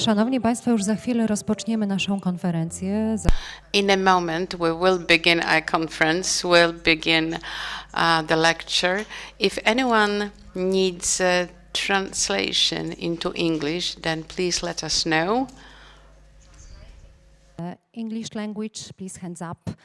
Szanowni Państwo, już za chwilę rozpoczniemy naszą konferencję. In a moment, we will begin our conference, we'll begin the lecture. If anyone needs a translation into English, then please let us know. English language, please hands up.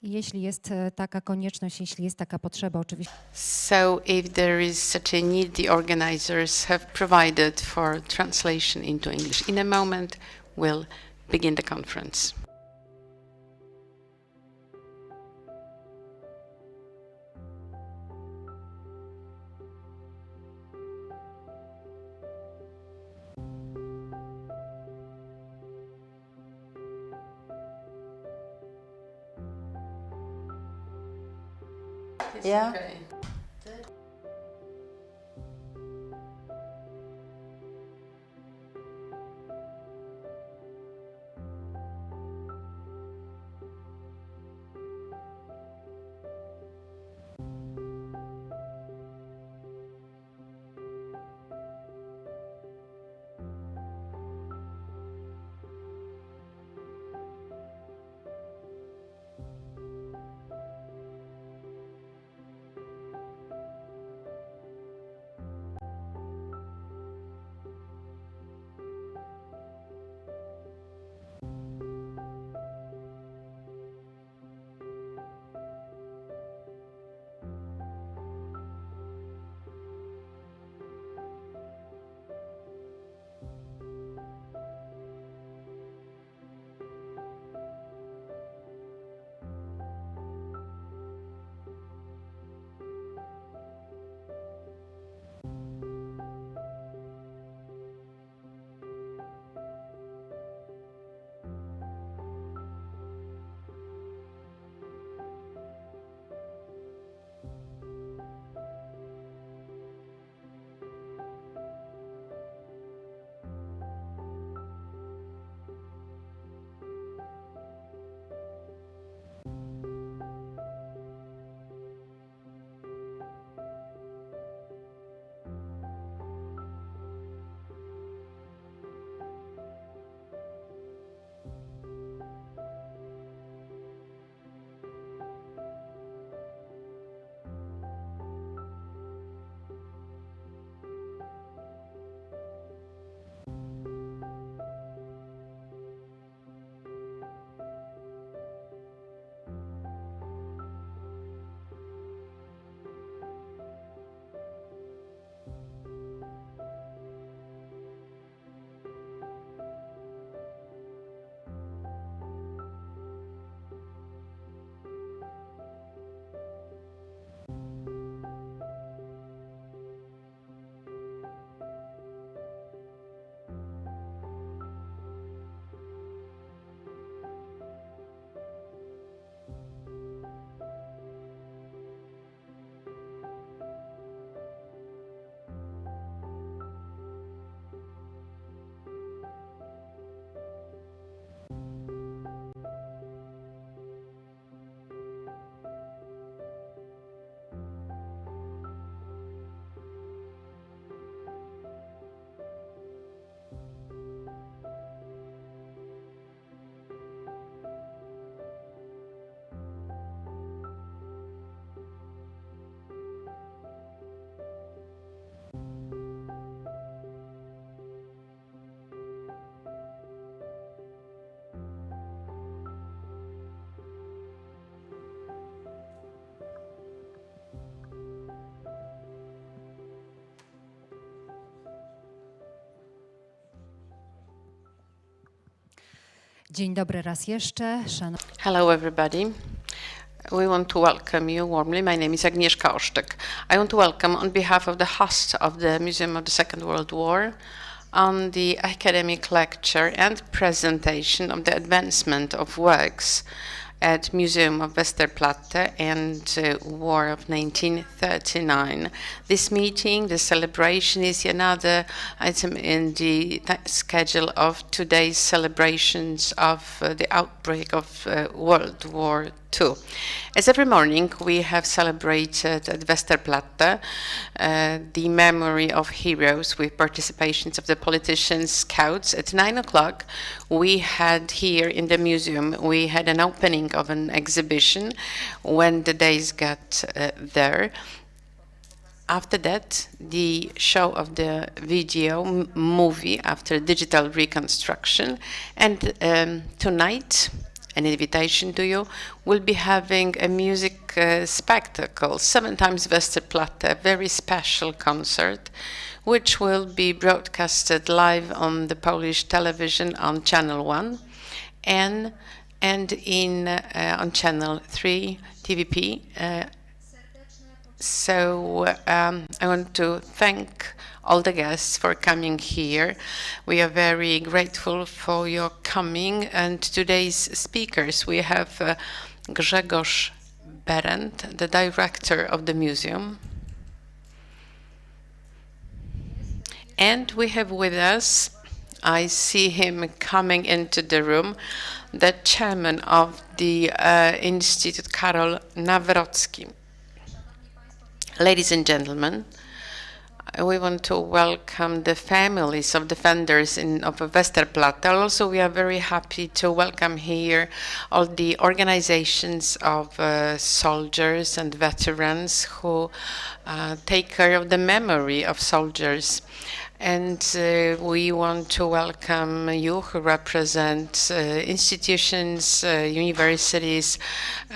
Jeśli jest taka konieczność, jeśli jest taka potrzeba, oczywiście. So if there is such a need, the organizers have provided for translation into English. In a moment, we'll begin the conference. Yeah. Okay. Dzień dobry raz jeszcze. Hello, everybody. We want to welcome you warmly. My name is Agnieszka Osztek. I want to welcome on behalf of the host of the Museum of the Second World War on the academic lecture and presentation of the advancement of works at Museum of Westerplatte and War of 1939. This meeting, the celebration, is another item in the schedule of today's celebrations of the outbreak of World War II. As every morning, we have celebrated at Westerplatte the memory of heroes with participations of the politicians, scouts. At 9 o'clock, we had here in the museum, we had an opening of an exhibition when the days got there. After that, the show of the video movie after digital reconstruction. And tonight, an invitation to you, we'll be having a music spectacle, 7 times Westerplatte, a very special concert, which will be broadcasted live on the Polish television on Channel 1 and on Channel 3 TVP. So I want to thank all the guests for coming here. We are very grateful for your coming. And today's speakers, we have Grzegorza Berendta, the director of the museum. And we have with us, I see him coming into the room, the chairman of the Instytutu, Karola Nawrockiego. Ladies and gentlemen, we want to welcome the families of defenders of Westerplatte. Also, we are very happy to welcome here all the organizations of soldiers and veterans who take care of the memory of soldiers. And we want to welcome you who represent institutions, universities,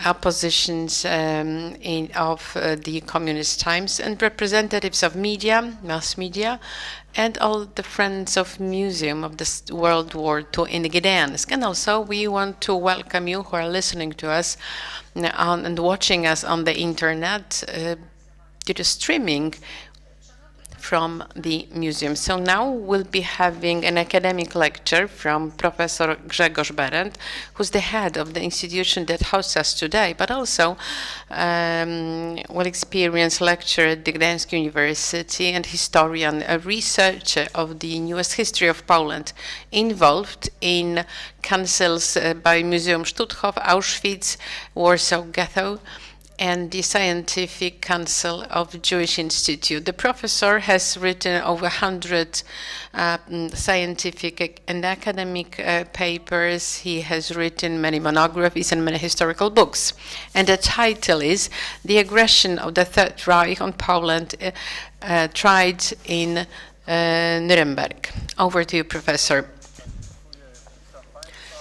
oppositions of the communist times, and representatives of media, mass media, and all the friends of Museum of the World War II in Gdańsk. And also we want to welcome you who are listening to us and watching us on the internet due to streaming from the museum. So now we'll be having an academic lecture from Professor Grzegorz Berendta, who's the head of the institution that hosts us today, but also will experience lecture at the Gdańsk University and historian, a researcher of the newest history of Poland, involved in councils by Muzeum Stutthof, Auschwitz, Warsaw Ghetto, and the Scientific Council of Jewish Institute. The professor has written over 100 scientific and academic papers. He has written many monographies and many historical books. And the title is The Aggression of the Third Reich on Poland, tried in Nuremberg. Over to you, Professor.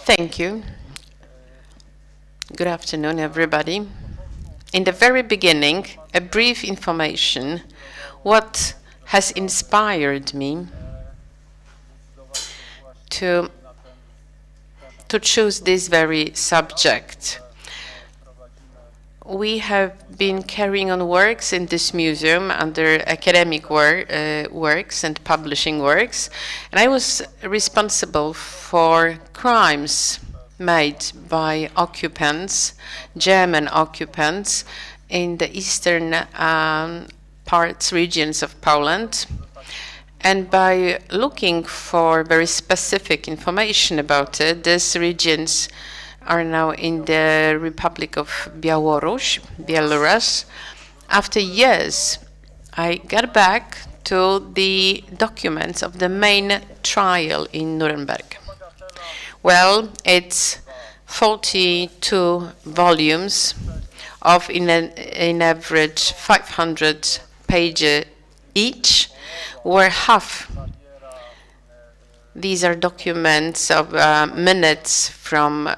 Thank you. Good afternoon, everybody. In the very beginning, a brief information, what has inspired me to choose this very subject. We have been carrying on works in this museum under academic works and publishing works, and I was responsible for crimes made by occupants, German occupants, in the eastern regions of Poland. And by looking for very specific information about it, these regions are now in the Republic of Belarus. After years, I got back to the documents of the main trial in Nuremberg. Well, it's 42 volumes of, in average, 500 pages each, where half these are documents of minutes from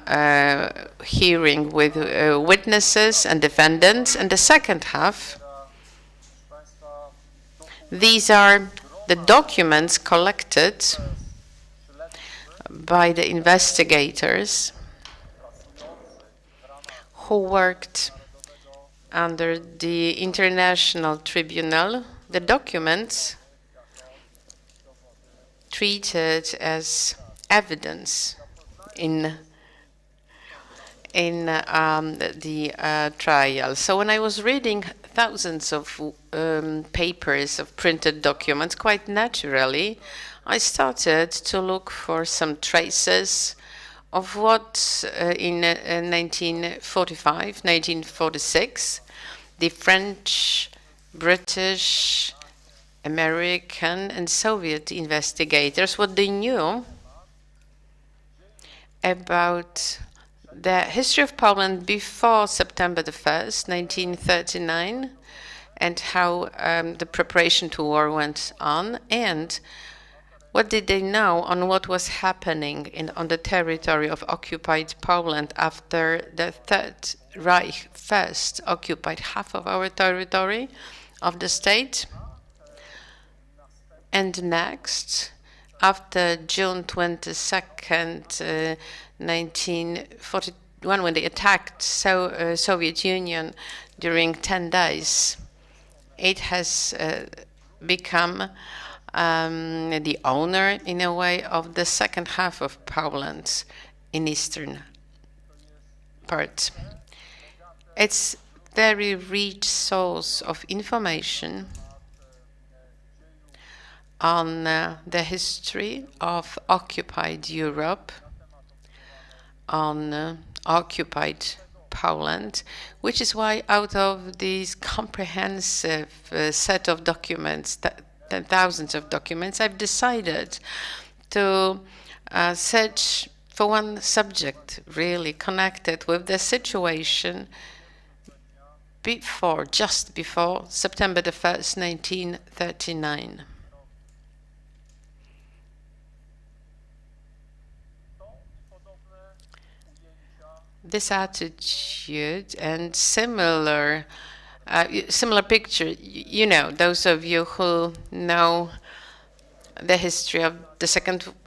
hearing with witnesses and defendants, and the second half, these are the documents collected by the investigators who worked under the International Tribunal, the documents treated as evidence in the trial. So when I was reading thousands of papers of printed documents, quite naturally, I started to look for some traces of what in 1945, 1946, the French, British, American, and Soviet investigators, what they knew about the history of Poland before September the 1st, 1939, and how the preparation to war went on, and what did they know on what was happening on the territory of occupied Poland after the Third Reich first occupied half of our territory of the state, and next, after June 22nd, 1941, when they attacked Soviet Union during 10 days, it has become the owner, in a way, of the second half of Poland in eastern part. It's very rich source of information on the history of occupied Europe, on occupied Poland, which is why out of these comprehensive set of documents, thousands of documents, I've decided to search for one subject really connected with the situation just before September the 1st, 1939. This attitude and similar picture, you know, those of you who know the history of the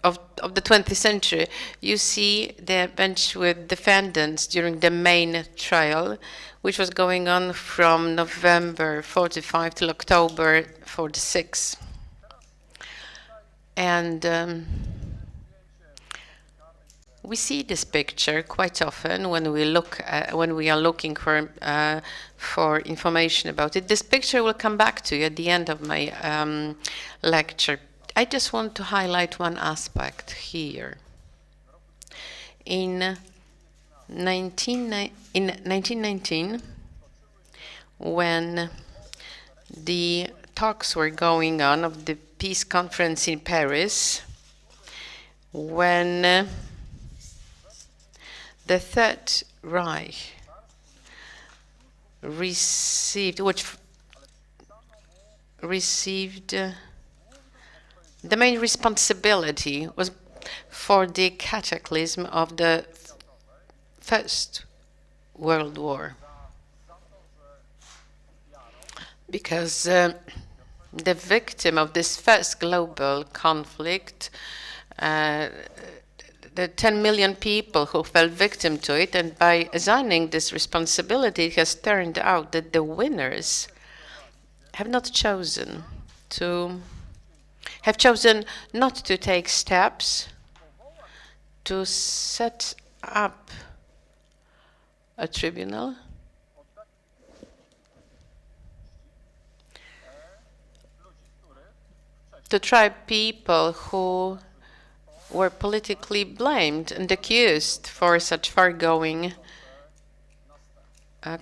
of the 20th century, you see the bench with defendants during the main trial, which was going on from November 45 till October 46. And we see this picture quite often when we are looking for information about it. This picture will come back to you at the end of my lecture. I just want to highlight one aspect here. In 1919, when the talks were going on of the peace conference in Paris, when the Third Reich received the main responsibility was for the cataclysm of the First World War, because the victim of this first global conflict, the 10 million people who fell victim to it, and by assigning this responsibility, it has turned out that the winners have chosen not to take steps to set up a tribunal to try people who were politically blamed and accused for such far-going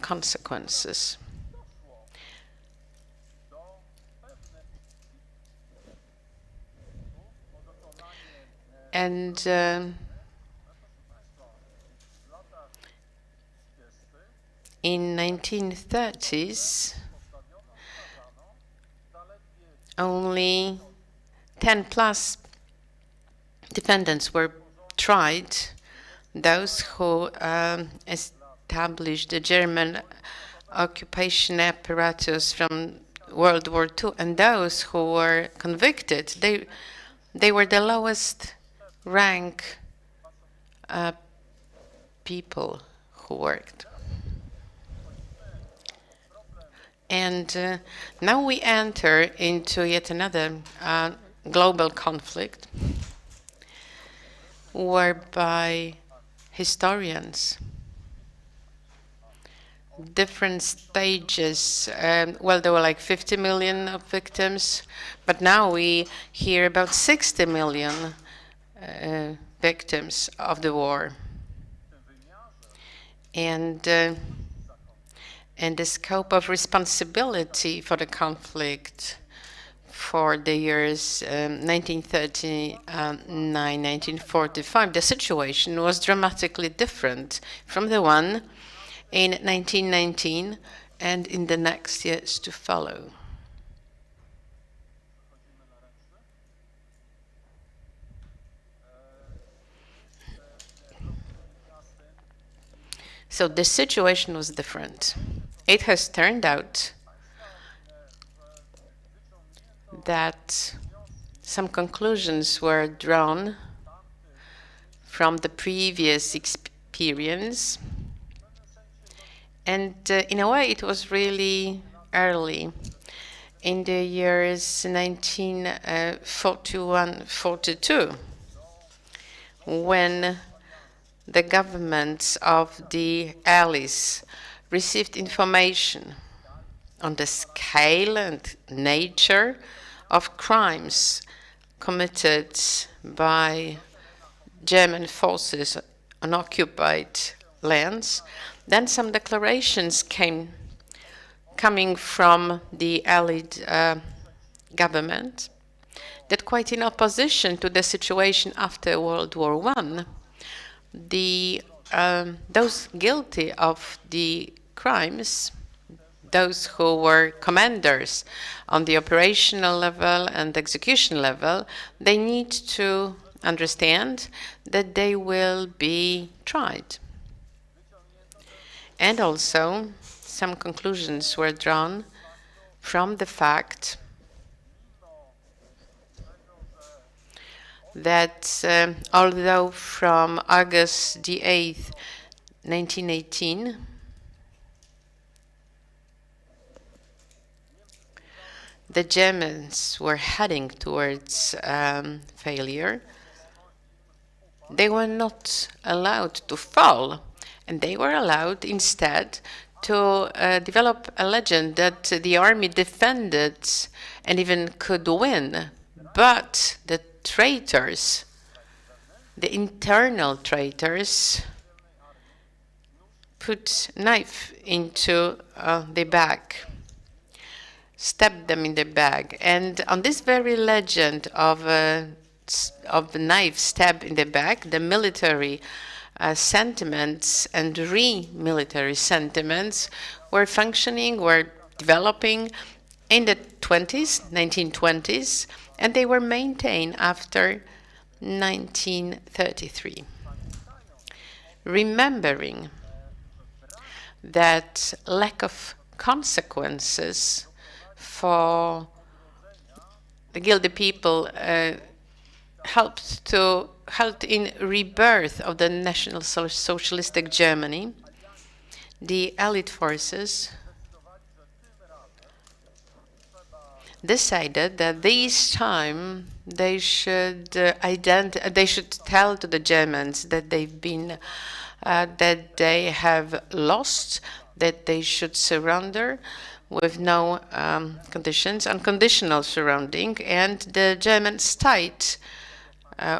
consequences. And in 1930s, only 10+ defendants were tried, those who established the German occupation apparatus from World War II, and those who were convicted, they were the lowest rank people who worked. And now we enter into yet another global conflict, whereby historians, different stages, well, there were like 50 million of victims, but now we hear about 60 million victims of the war. And the scope of responsibility for the conflict for the years 1939-1945, the situation was dramatically different from the one in 1919 and in the next years to follow. So the situation was different. It has turned out that some conclusions were drawn from the previous experience, and in a way it was really early, in the years 1941-42, when the governments of the Allies received information on the scale and nature of crimes committed by German forces on occupied lands. Then some declarations coming from the Allied government that, quite in opposition to the situation after World War I, those guilty of the crimes, those who were commanders on the operational level and execution level, they need to understand that they will be tried. And also, some conclusions were drawn from the fact that although from August the 8th, 1918, the Germans were heading towards failure, they were not allowed to fall, and they were allowed instead to develop a legend that the army defended and even could win, but the traitors, the internal traitors, put knife into the back, stabbed them in the back. And on this very legend of the knife stab in the back, the military sentiments and re-military sentiments were functioning, were developing in the 1920s, and they were maintained after 1933. Remembering that lack of consequences for the guilty people helped in rebirth of the National Socialistic Germany, the Allied forces decided that this time they should tell to the Germans that they've been that they have lost, that they should surrender with no conditions, unconditional surrendering, and the German state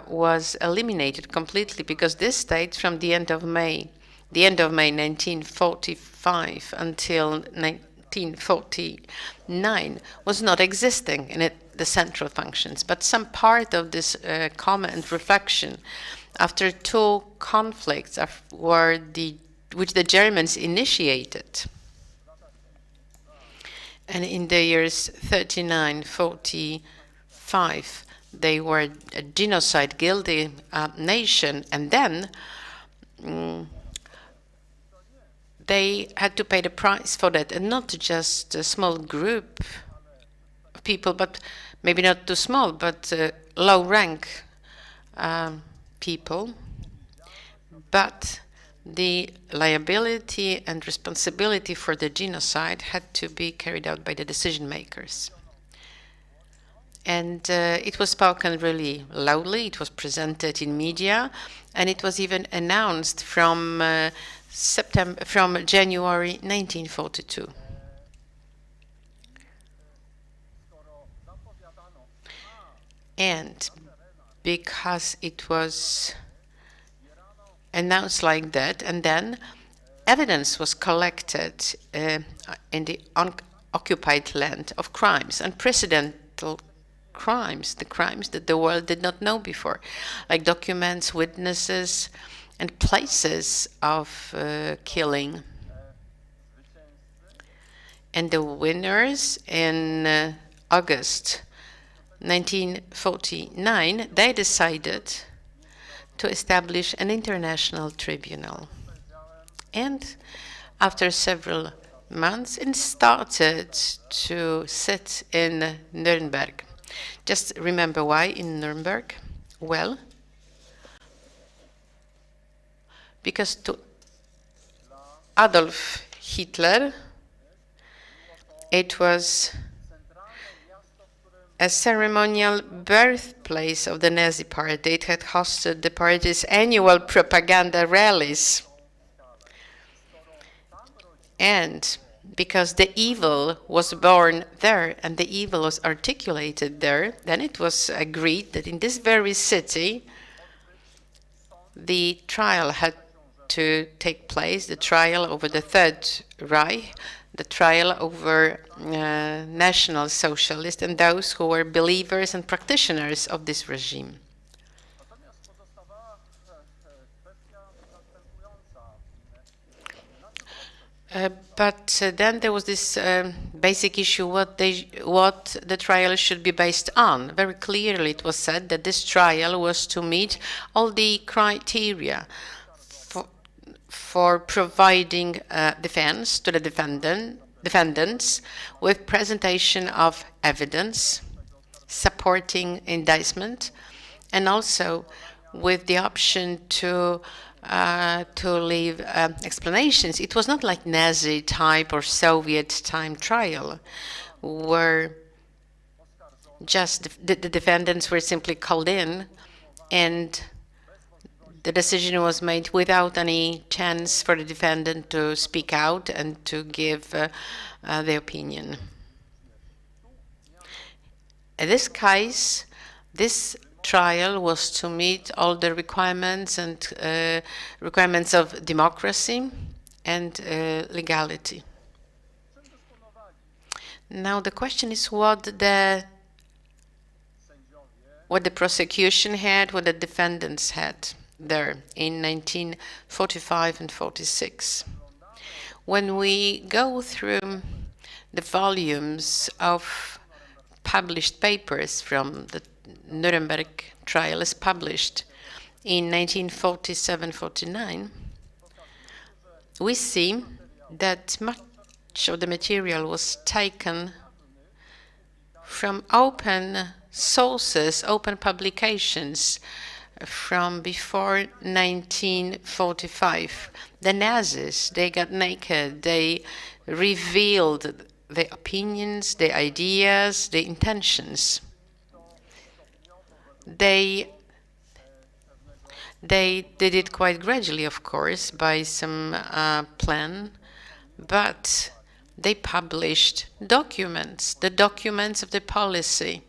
was eliminated completely, because this state, from the end of May 1945 until 1949, was not existing in the central functions. But some part of this comment reflection after two conflicts which the Germans initiated. And in the years 39-45, they were a genocide guilty nation, and then they had to pay the price for that, and not just a small group of people, but maybe not too small, but low rank people. But the liability and responsibility for the genocide had to be carried out by the decision makers. And it was spoken really loudly, it was presented in media, and it was even announced from January 1942. And because it was announced like that, and then evidence was collected in the occupied land of crimes, unprecedented crimes, the crimes that the world did not know before, like documents, witnesses, and places of killing. And the winners in August 1949, they decided to establish an international tribunal. And after several months, it started to sit in Nuremberg. Just remember why in Nuremberg? Well, because to Adolf Hitler, it was a ceremonial birthplace of the Nazi Party. It had hosted the party's annual propaganda rallies. And because the evil was born there and the evil was articulated there, then it was agreed that in this very city, the trial had to take place, the trial over the Third Reich, the trial over National Socialists and those who were believers and practitioners of this regime. But then there was this basic issue, what the trial should be based on. Very clearly it was said that this trial was to meet all the criteria for providing defense to the defendants with presentation of evidence, supporting indictment, and also with the option to leave explanations. It was not like Nazi type or Soviet time trial, where just the defendants were simply called in and the decision was made without any chance for the defendant to speak out and to give their opinion. In this case, this trial was to meet all the requirements and requirements of democracy and legality. Now the question is what the prosecution had, what the defendants had there in 1945 and 46. When we go through the volumes of published papers from the Nuremberg trial as published in 1947-49, we see that much of the material was taken from open sources, open publications from before 1945. The Nazis, they got naked, they revealed their opinions, their ideas, their intentions. They did it quite gradually, of course, by some plan, but they published documents, the documents of the policy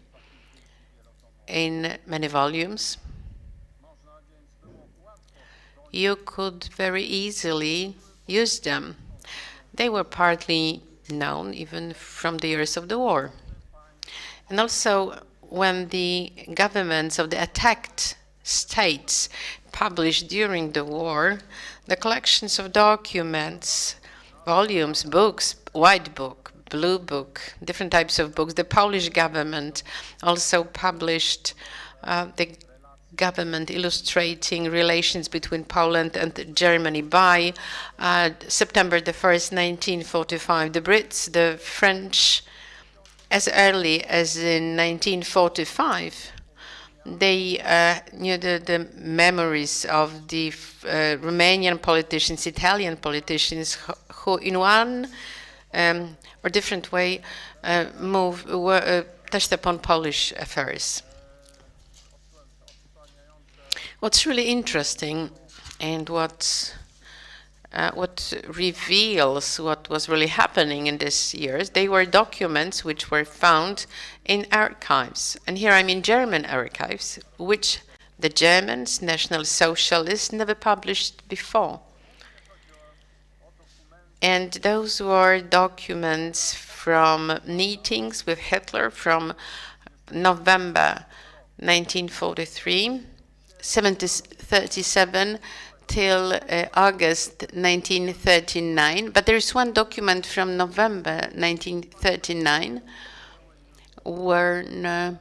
in many volumes. You could very easily use them. They were partly known even from the years of the war. And also when the governments of the attacked states published during the war, the collections of documents, volumes, books, white book, blue book, different types of books. The Polish government also published the government illustrating relations between Poland and Germany by September the 1st, 1945. The Brits, the French, as early as in 1945, they knew the memories of the Romanian politicians, Italian politicians, who in one or different way touched upon Polish affairs. What's really interesting and what reveals what was really happening in these years, they were documents which were found in archives. And here I mean German archives, which the Germans, National Socialists, never published before. And those were documents from meetings with Hitler from November 1943, 1737 till August 1939. But there is one document from November 1939 when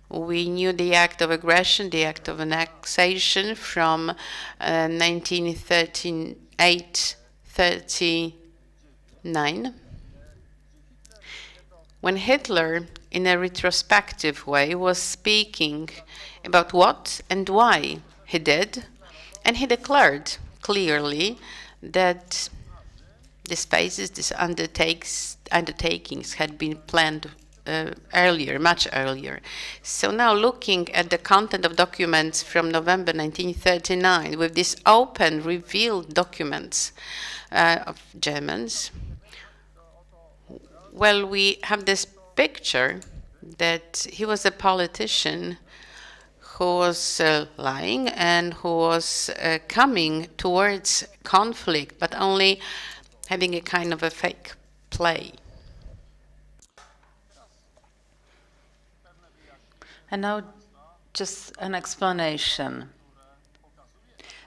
we knew the act of aggression, the act of annexation from 1938-39. When Hitler, in a retrospective way, was speaking about what and why he did, and he declared clearly that these phases, these undertakings had been planned earlier, much earlier. So now looking at the content of documents from November 1939 with these open, revealed documents of Germans, well, we have this picture that he was a politician who was lying and who was coming towards conflict, but only having a kind of a fake play. And now just an explanation.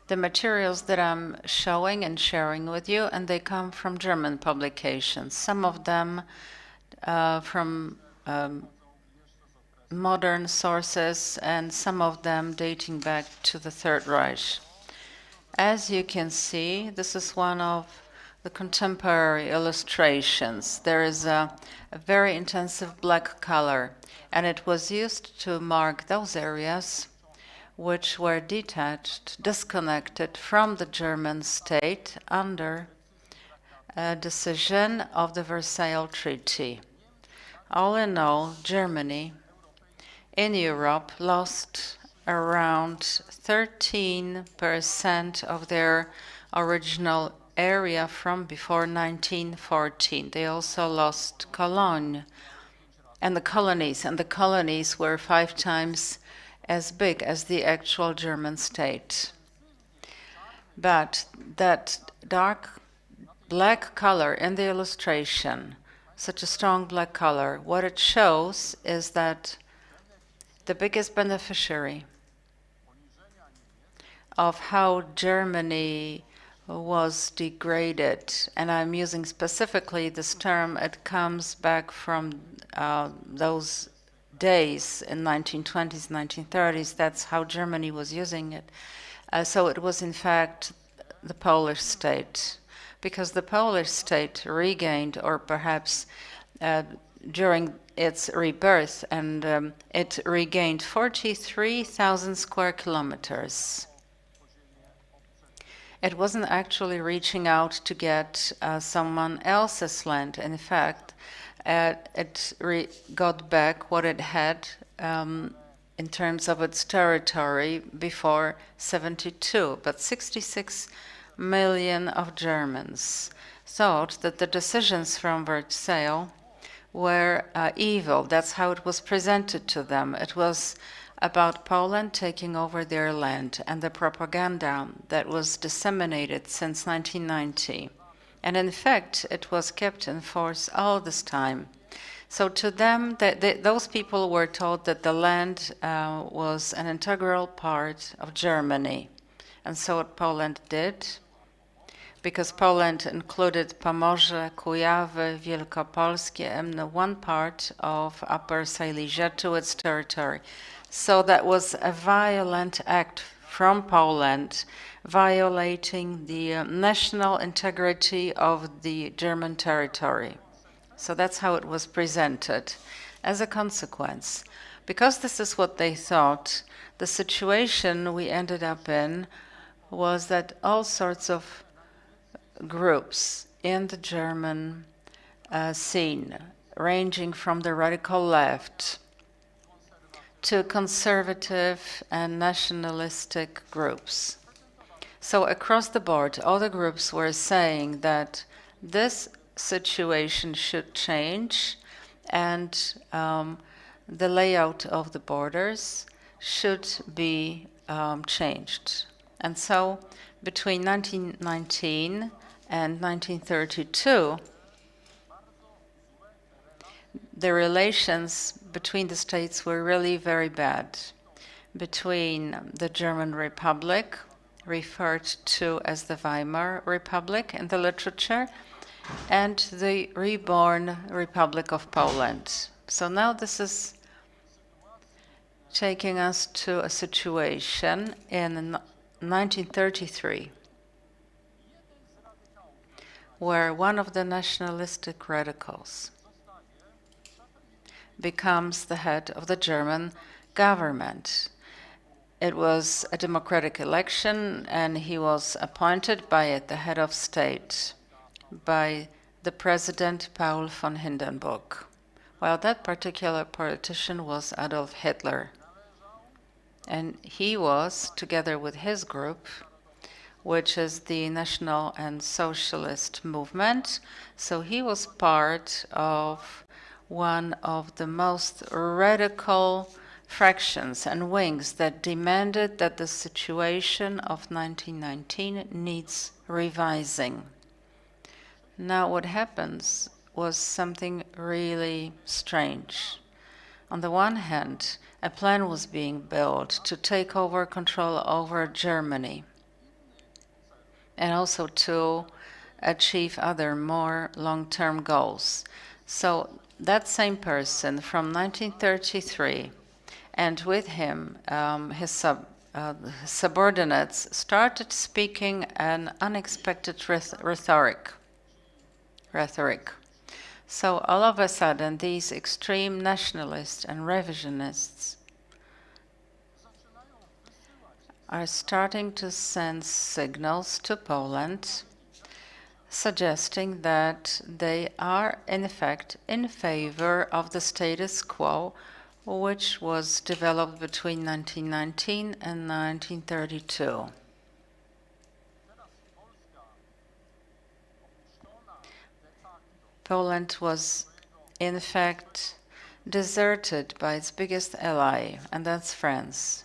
The materials that I'm showing and sharing with you, and they come from German publications, some of them from modern sources, and some of them dating back to the Third Reich. As you can see, this is one of the contemporary illustrations. There is a very intensive black color, and it was used to mark those areas which were detached, disconnected from the German state under a decision of the Versailles Treaty. All in all, Germany in Europe lost around 13% of their original area from before 1914. They also lost Cologne and the colonies were 5 times as big as the actual German state. But that dark black color in the illustration, such a strong black color, what it shows is that the biggest beneficiary of how Germany was degraded, and I'm using specifically this term, it comes back from those days in 1920s, 1930s, that's how Germany was using it. So it was in fact the Polish state, because the Polish state regained, or perhaps during its rebirth, and it regained 43,000 square kilometers. It wasn't actually reaching out to get someone else's land. In fact, it got back what it had in terms of its territory before 72. But 66 million of Germans thought that the decisions from Versailles were evil. That's how it was presented to them. It was about Poland taking over their land and the propaganda that was disseminated since 1990. And in fact, it was kept in force all this time. So to them, those people were told that the land was an integral part of Germany. And so what Poland did, because Poland included Pomorze, Kujawy, Wielkopolskie, and one part of Upper Silesia to its territory. So that was a violent act from Poland, violating the national integrity of the German territory. So that's how it was presented. As a consequence, because this is what they thought, the situation we ended up in was that all sorts of groups in the German scene, ranging from the radical left to conservative and nationalistic groups. So across the board, all the groups were saying that this situation should change, and the layout of the borders should be changed. And so between 1919 and 1932, the relations between the states were really very bad. Between the German Republic, referred to as the Weimar Republic in the literature, and the reborn Republic of Poland. So now this is taking us to a situation in 1933 where one of the nationalistic radicals becomes the head of the German government. It was a democratic election, and he was appointed by it, the head of state, by the president Paul von Hindenburg. Well, that particular politician was Adolf Hitler. And he was, together with his group, which is the National and Socialist Movement, so he was part of one of the most radical fractions and wings that demanded that the situation of 1919 needs revising. Now what happens was something really strange. On the one hand, a plan was being built to take over control over Germany and also to achieve other more long-term goals. So that same person from 1933 and with him his subordinates started speaking an unexpected rhetoric. So all of a sudden, these extreme nationalists and revisionists are starting to send signals to Poland, suggesting that they are, in fact, in favor of the status quo, which was developed between 1919 and 1932. Poland was, in fact, deserted by its biggest ally, and that's France.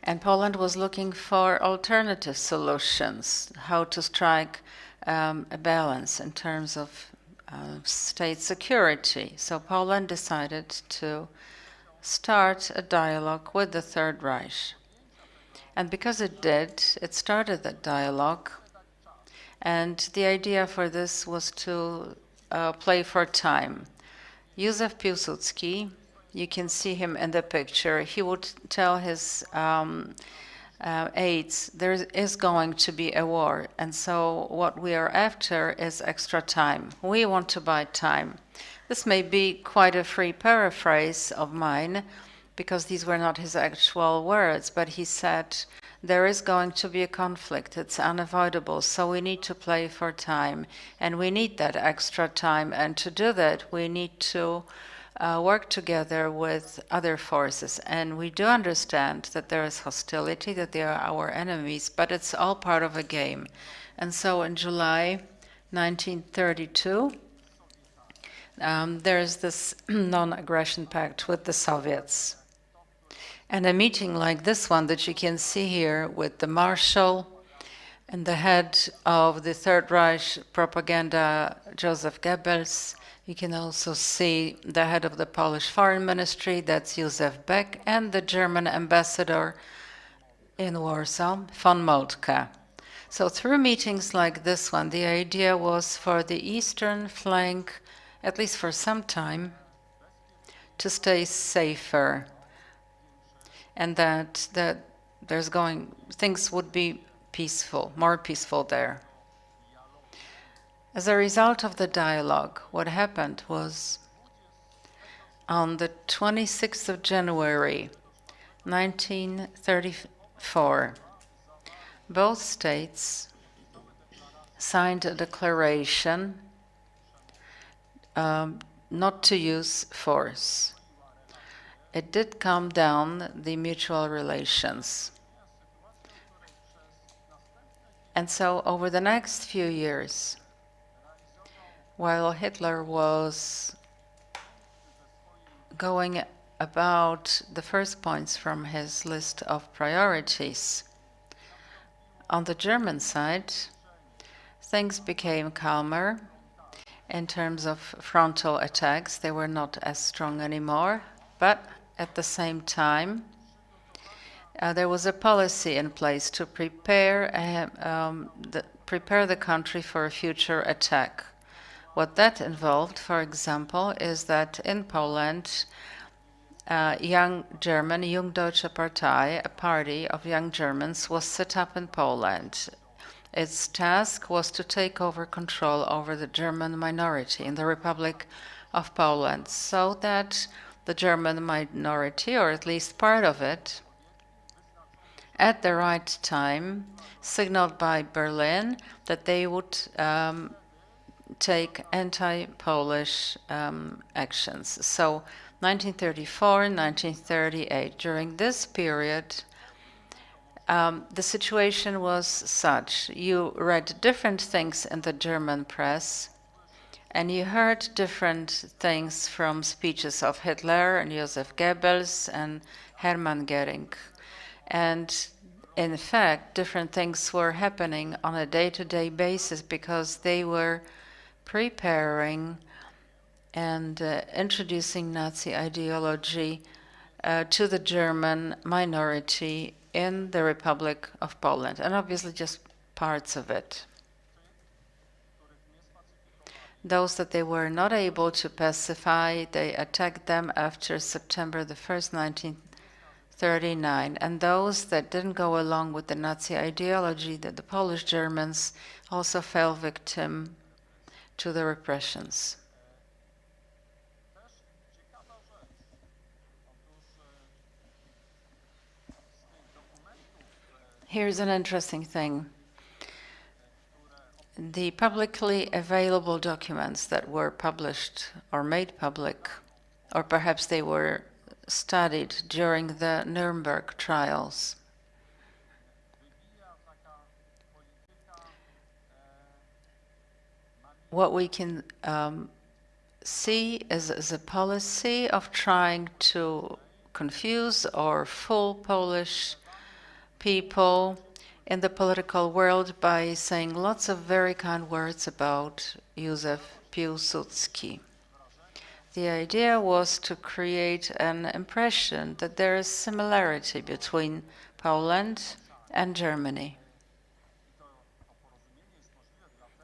And Poland was looking for alternative solutions, how to strike a balance in terms of state security. So Poland decided to start a dialogue with the Third Reich. And because it did, it started that dialogue. And the idea for this was to play for time. Józef Piłsudski, you can see him in the picture, he would tell his aides, there is going to be a war, and so what we are after is extra time. We want to buy time. This may be quite a free paraphrase of mine, because these were not his actual words, but he said, there is going to be a conflict, it's unavoidable, so we need to play for time, and we need that extra time, and to do that we need to work together with other forces. And we do understand that there is hostility, that they are our enemies, but it's all part of a game. And so in July 1932, there is this non-aggression pact with the Soviets. And a meeting like this one that you can see here with the Marshal and the head of the Third Reich propaganda, Joseph Goebbels. You can also see the head of the Polish Foreign Ministry, that's Józef Beck, and the German ambassador in Warsaw, von Moltke. So through meetings like this one, the idea was for the eastern flank, at least for some time, to stay safer, and that things would be peaceful, more peaceful there. As a result of the dialogue, what happened was on the 26th of January, 1934, both states signed a declaration not to use force. It did calm down the mutual relations. And so over the next few years, while Hitler was going about the first points from his list of priorities. On the German side, things became calmer in terms of frontal attacks. They were not as strong anymore, but at the same time, there was a policy in place to prepare the country for a future attack. What that involved, for example, is that in Poland, Young Deutsche Partei, a party of young Germans, was set up in Poland. Its task was to take over control over the German minority in the Republic of Poland, so that the German minority, or at least part of it, at the right time, signaled by Berlin that they would take anti-Polish actions. So 1934 and 1938, during this period, the situation was such. You read different things in the German press, and you heard different things from speeches of Hitler and Joseph Goebbels and Hermann Göring. And in fact, different things were happening on a day-to-day basis because they were preparing and introducing Nazi ideology to the German minority in the Republic of Poland, and obviously just parts of it. Those that they were not able to pacify, they attacked them after September the 1st, 1939. And those that didn't go along with the Nazi ideology, that the Polish Germans also fell victim to the repressions. Here's an interesting thing. The publicly available documents that were published or made public, or perhaps they were studied during the Nuremberg trials, what we can see is a policy of trying to confuse or fool Polish people in the political world by saying lots of very kind words about Józef Piłsudski. The idea was to create an impression that there is similarity between Poland and Germany.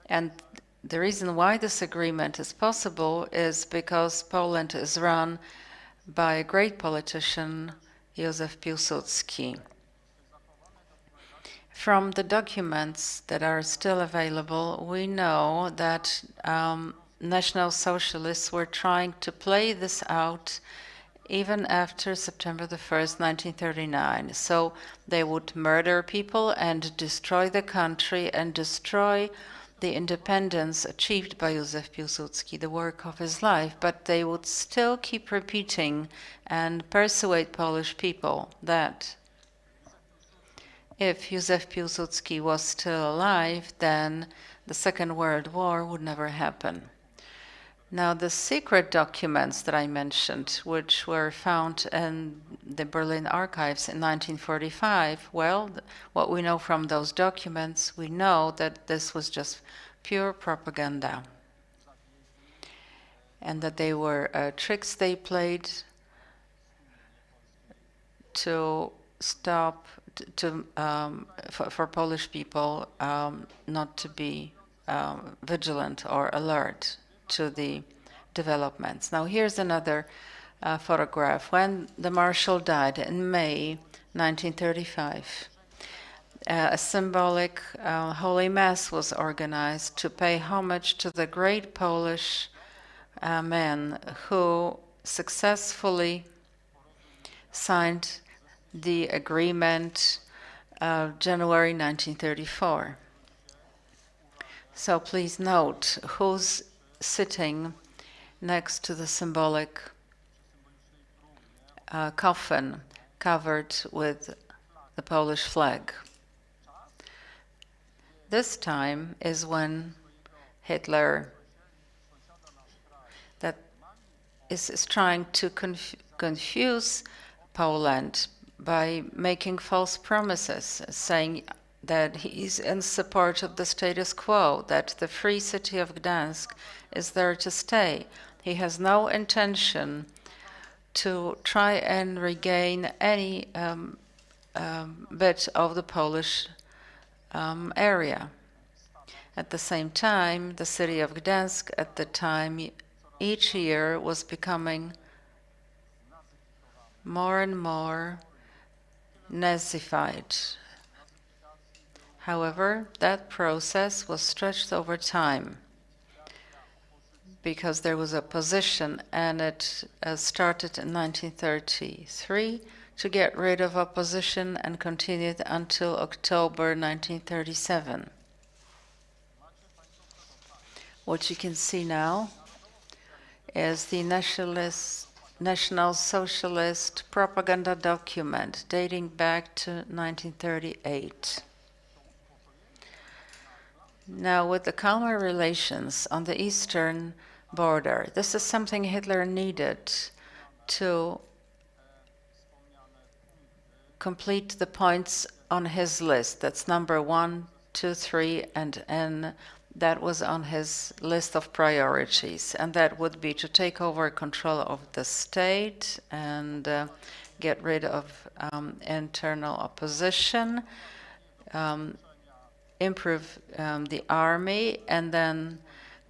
And the reason why this agreement is possible is because Poland is run by a great politician, Józef Piłsudski. From the documents that are still available, we know that National Socialists were trying to play this out even after September the 1st, 1939. So they would murder people and destroy the country and destroy the independence achieved by Józef Piłsudski, the work of his life, but they would still keep repeating and persuade Polish people that if Józef Piłsudski was still alive, then the Second World War would never happen. Now, the secret documents that I mentioned, which were found in the Berlin archives in 1945, well, what we know from those documents, we know that this was just pure propaganda, and that they were tricks they played to stop for Polish people not to be vigilant or alert to the developments. Now here's another photograph. When the Marshal died in May 1935, a symbolic Holy Mass was organized to pay homage to the great Polish man who successfully signed the agreement of January 1934. So please note who's sitting next to the symbolic coffin covered with the Polish flag. This time is when Hitler, that is trying to confuse Poland by making false promises, saying that he is in support of the status quo, that the free city of Gdańsk is there to stay. He has no intention to try and regain any bit of the Polish area. At the same time, the city of Gdańsk at the time each year was becoming more and more Nazified. However, that process was stretched over time because there was opposition, and it started in 1933 to get rid of opposition and continued until October 1937. What you can see now is the National Socialist propaganda document dating back to 1938. Now, with the calmer relations on the eastern border, this is something Hitler needed to complete the points on his list. That's number 1, 2, 3, and N. That was on his list of priorities, and that would be to take over control of the state and get rid of internal opposition, improve the army, and then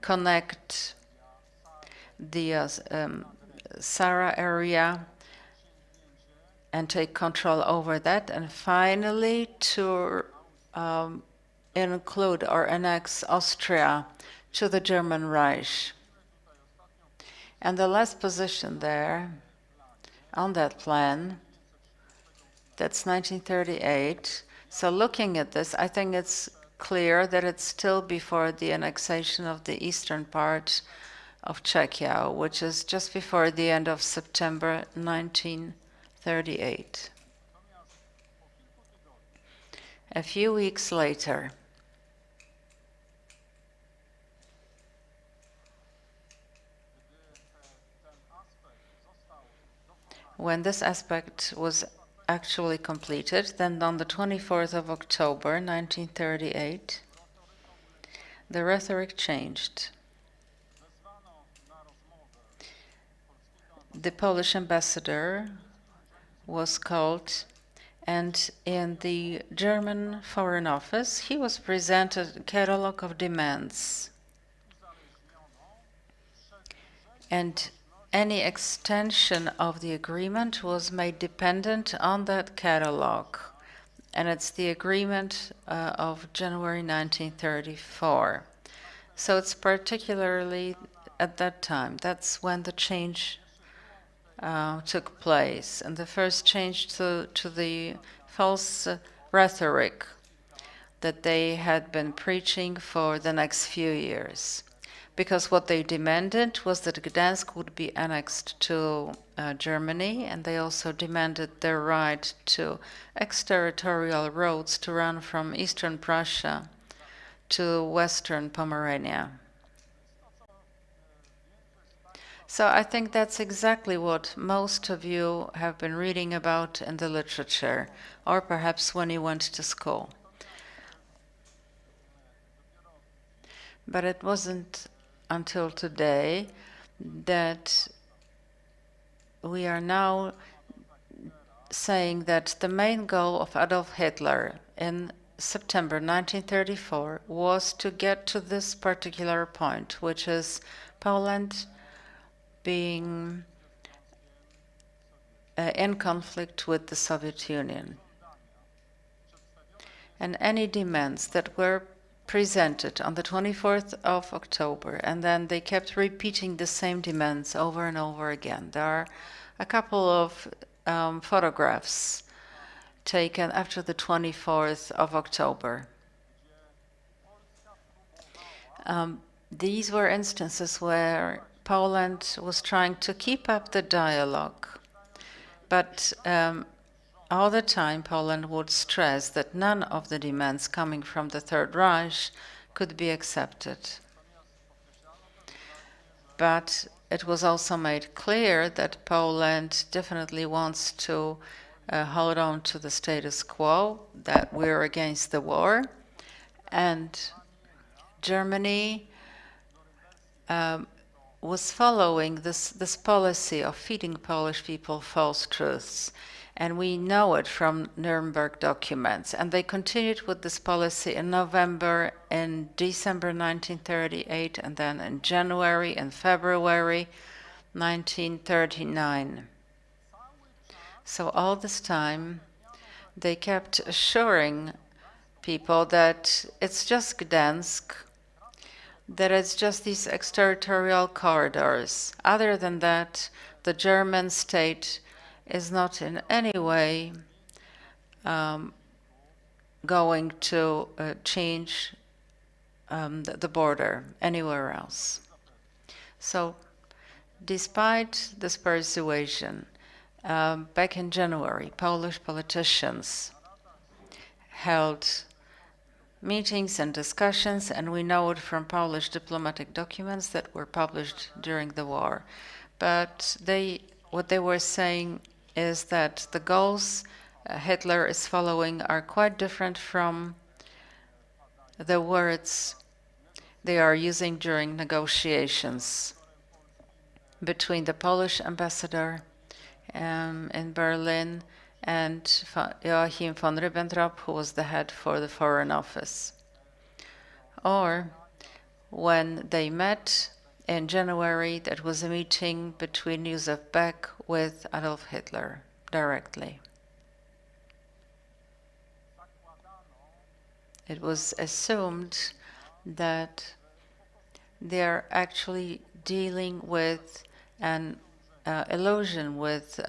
connect the Sara area and take control over that, and finally to include or annex Austria to the German Reich. And the last position there on that plan, that's 1938. So looking at this, I think it's clear that it's still before the annexation of the eastern part of Czechia, which is just before the end of September 1938. A few weeks later, when this aspect was actually completed, then on the 24th of October 1938, the rhetoric changed. The Polish ambassador was called, and in the German Foreign Office, he was presented a catalogue of demands. And any extension of the agreement was made dependent on that catalogue, and it's the agreement of January 1934. So it's particularly at that time, that's when the change took place, and the first change to the false rhetoric that they had been preaching for the next few years. Because what they demanded was that Gdańsk would be annexed to Germany, and they also demanded their right to exterritorial roads to run from eastern Prussia to western Pomerania. So I think that's exactly what most of you have been reading about in the literature, or perhaps when you went to school. But it wasn't until today that we are now saying that the main goal of Adolf Hitler in September 1934 was to get to this particular point, which is Poland being in conflict with the Soviet Union. And any demands that were presented on the 24th of October, and then they kept repeating the same demands over and over again. There are a couple of photographs taken after the 24th of October. These were instances where Poland was trying to keep up the dialogue, but all the time Poland would stress that none of the demands coming from the Third Reich could be accepted. But it was also made clear that Poland definitely wants to hold on to the status quo, that we're against the war, and Germany was following this policy of feeding Polish people false truths. And we know it from Nuremberg documents. And they continued with this policy in November, in December 1938, and then in January and February 1939. So all this time, they kept assuring people that it's just Gdańsk, that it's just these exterritorial corridors. Other than that, the German state is not in any way going to change the border anywhere else. So despite this persuasion, back in January, Polish politicians held meetings and discussions, and we know it from Polish diplomatic documents that were published during the war. But what they were saying is that the goals Hitler is following are quite different from the words they are using during negotiations between the Polish ambassador in Berlin and Joachim von Ribbentrop, who was the head for the Foreign Office. Or when they met in January, that was a meeting between Josef Beck with Adolf Hitler directly. It was assumed that they're actually dealing with an illusion, with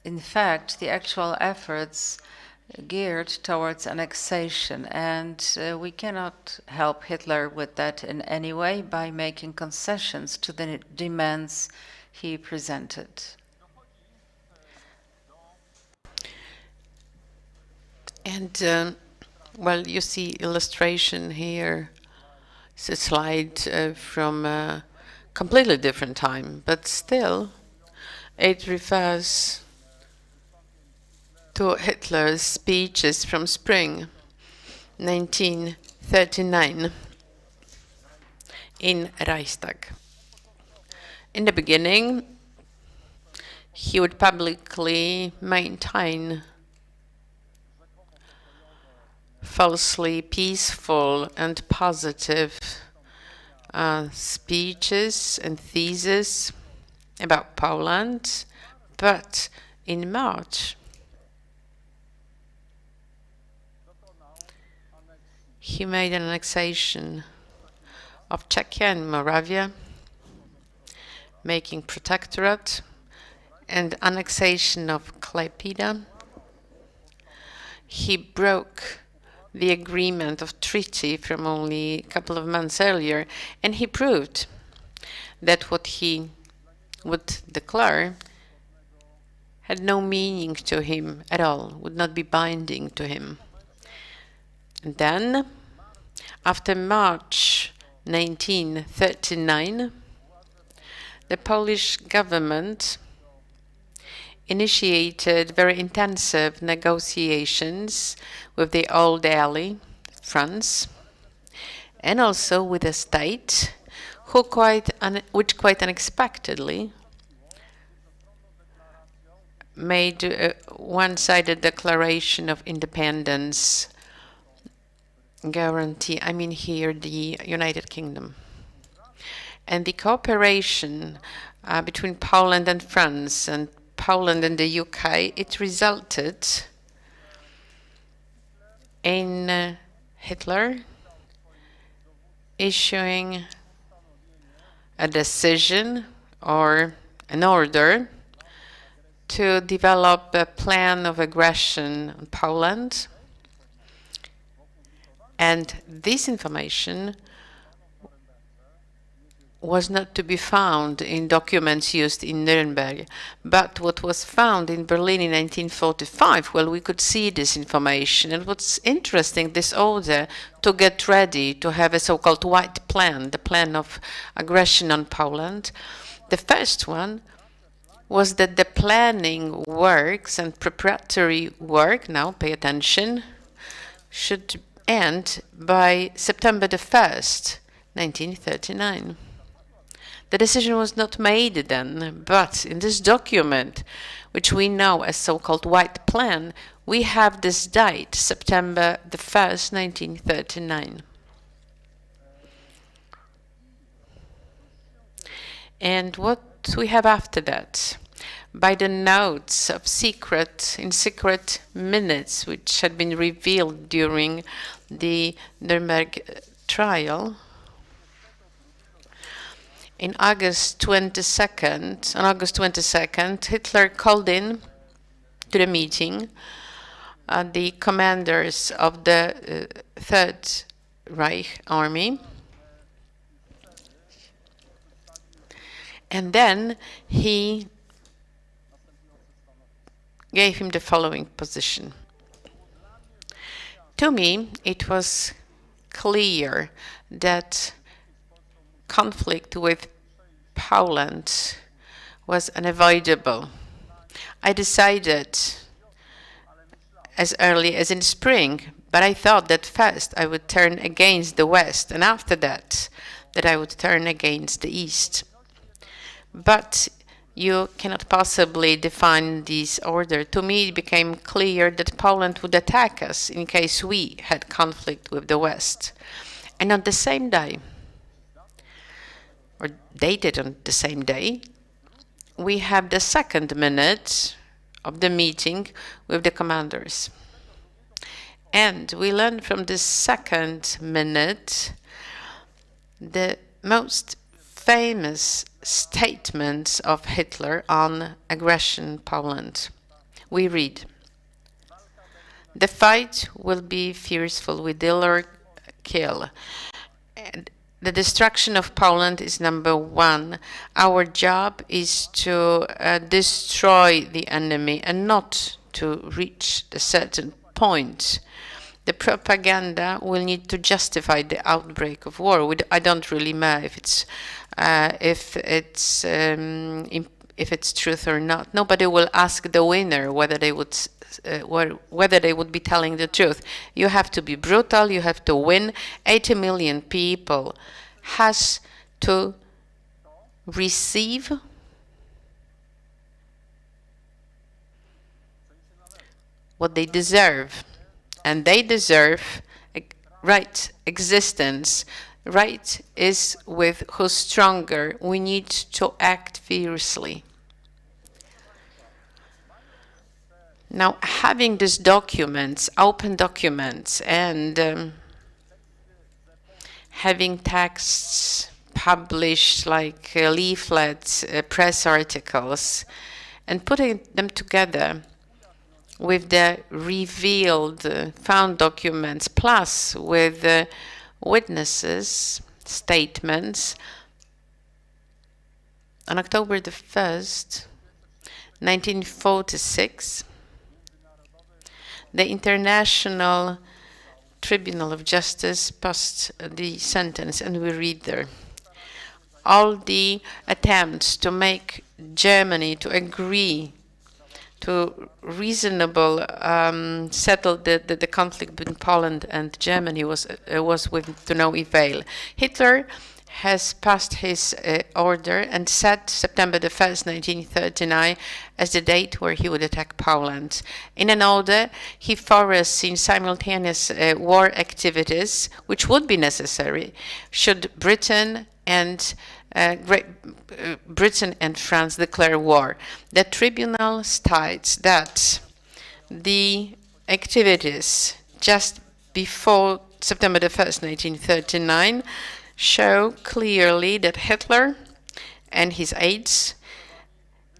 in fact, the actual efforts geared towards annexation, and we cannot help Hitler with that in any way by making concessions to the demands he presented. And well, you see illustration here. It's a slide from a completely different time, but still it refers to Hitler's speeches from spring 1939 in Reichstag. In the beginning, he would publicly maintain falsely peaceful and positive speeches and theses about Poland, but in March, he made an annexation of Czechia and Moravia, making protectorate, and annexation of Klaipėda. He broke the agreement of treaty from only a couple of months earlier, and he proved that what he would declare had no meaning to him at all, would not be binding to him. And then, after March 1939, the Polish government initiated very intensive negotiations with the old ally, France, and also with the state, which quite unexpectedly made a one-sided declaration of independence guarantee, I mean here the United Kingdom. And the cooperation between Poland and France and Poland and the UK, it resulted in Hitler issuing a decision or an order to develop a plan of aggression on Poland. And this information was not to be found in documents used in Nuremberg, but what was found in Berlin in 1945, well, we could see this information. And what's interesting, this order to get ready to have a so-called white plan, the plan of aggression on Poland. The first one was that the planning works and preparatory work, now pay attention, should end by September the 1st, 1939. The decision was not made then, but in this document, which we know as so-called White Plan, we have this date, September the 1st, 1939. And what we have after that? By the notes of secret minutes which had been revealed during the Nuremberg trial, on August 22nd, Hitler called in to the meeting the commanders of the Third Reich Army, and then he gave him the following position. To me, it was clear that conflict with Poland was unavoidable. I decided as early as in spring, but I thought that first I would turn against the West, and after that I would turn against the East. But you cannot possibly define this order. To me, it became clear that Poland would attack us in case we had conflict with the West. And on the same day, or dated on the same day, we have the second minute of the meeting with the commanders. And we learn from this second minute the most famous statements of Hitler on aggression Poland. We read, "The fight will be fearful, we kill or kill. And the destruction of Poland is number one. Our job is to destroy the enemy and not to reach a certain point. The propaganda will need to justify the outbreak of war." I don't really know if it's truth or not. Nobody will ask the winner whether they would be telling the truth. You have to be brutal. You have to win. 80 million people has to receive what they deserve. And they deserve right existence. Right is with who's stronger. We need to act fiercely. Now, having these documents, open documents, and having texts published like leaflets, press articles, and putting them together with the revealed found documents, plus with witnesses' statements, on October the 1st, 1946, the International Tribunal of Justice passed the sentence, and we read there, all the attempts to make Germany to agree to reasonable settle the conflict between Poland and Germany was with to no avail. Hitler has passed his order and set September the 1st, 1939 as the date where he would attack Poland. In an order, he foresees simultaneous war activities, which would be necessary should Britain and Britain and France declare war. The tribunal states that the activities just before September the 1st, 1939 show clearly that Hitler and his aides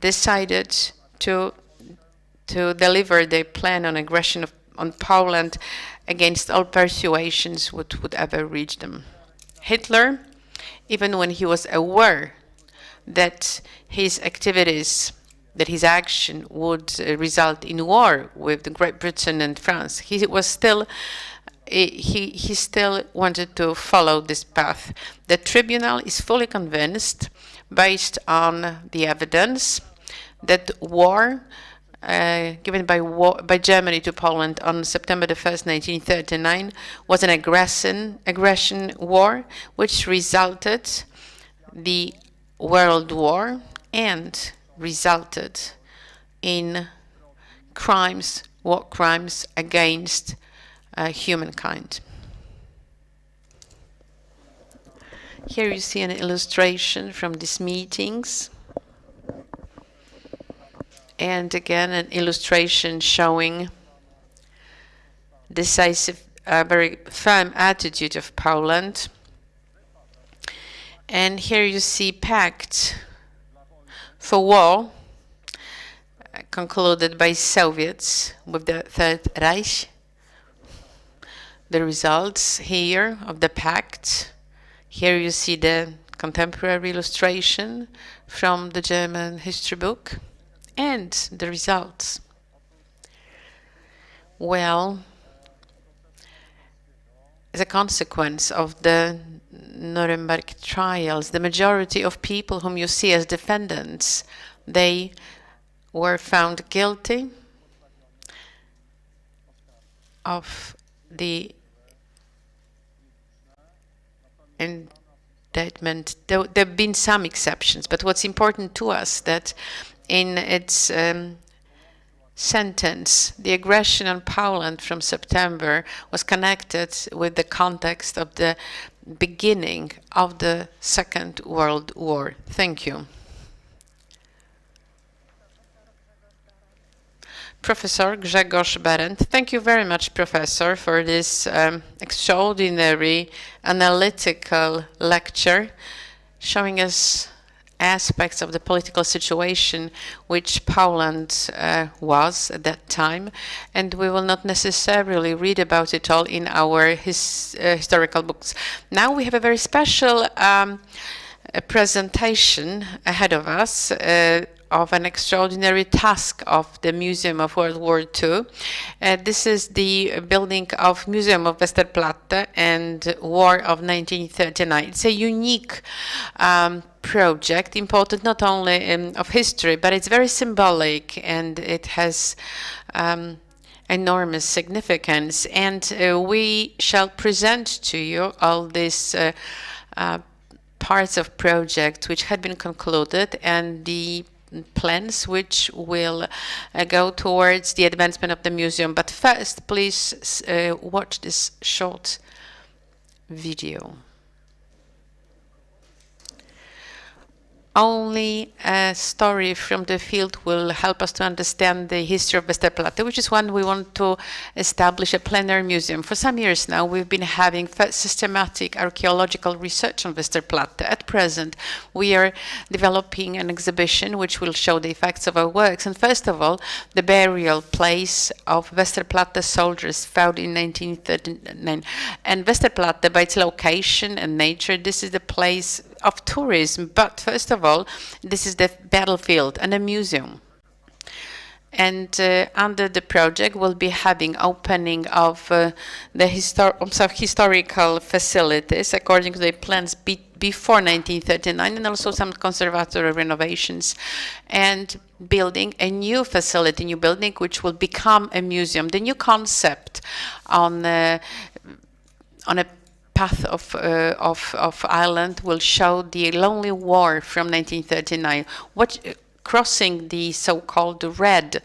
decided to deliver their plan on aggression on Poland against all persuasions which would ever reach them. Hitler even when he was aware that his activities, that his action would result in war with Great Britain and France, he still wanted to follow this path. The tribunal is fully convinced, based on the evidence, that war given by Germany to Poland on September the 1st, 1939, was an aggression war, which resulted the World War and resulted in crimes, war crimes against humankind. Here you see an illustration from these meetings. And again, an illustration showing decisive, very firm attitude of Poland. And here you see pact for war concluded by Soviets with the Third Reich. The results here of the pact. Here you see the contemporary illustration from the German history book. And the results. Well, as a consequence of the Nuremberg trials, the majority of people whom you see as defendants, they were found guilty of the indictment. There have been some exceptions, but what's important to us that in its sentence, the aggression on Poland from September was connected with the context of the beginning of the Second World War. Thank you. Professor Grzegorz Berendta. Thank you very much, Professor, for this extraordinary analytical lecture showing us aspects of the political situation which Poland was at that time, and we will not necessarily read about it all in our historical books. Now we have a very special presentation ahead of us of an extraordinary task of the Museum of World War II. This is the building of Museum of Westerplatte and War of 1939. It's a unique project, important not only of history, but it's very symbolic and it has enormous significance. And we shall present to you all these parts of project which had been concluded and the plans which will go towards the advancement of the museum. But first, please watch this short video. Only a story from the field will help us to understand the history of Westerplatte, which is one we want to establish a plenary museum. For some years now, we've been having systematic archaeological research on Westerplatte. At present, we are developing an exhibition which will show the effects of our works. And first of all, the burial place of Westerplatte soldiers found in 1939. And Westerplatte, by its location and nature, this is the place of tourism, but first of all, this is the battlefield and a museum. And under the project, we'll be having opening of the historical facilities according to the plans before 1939, and also some conservatory renovations, and building a new facility, new building, which will become a museum. The new concept on a path of Ireland will show the lonely war from 1939. Crossing the so-called red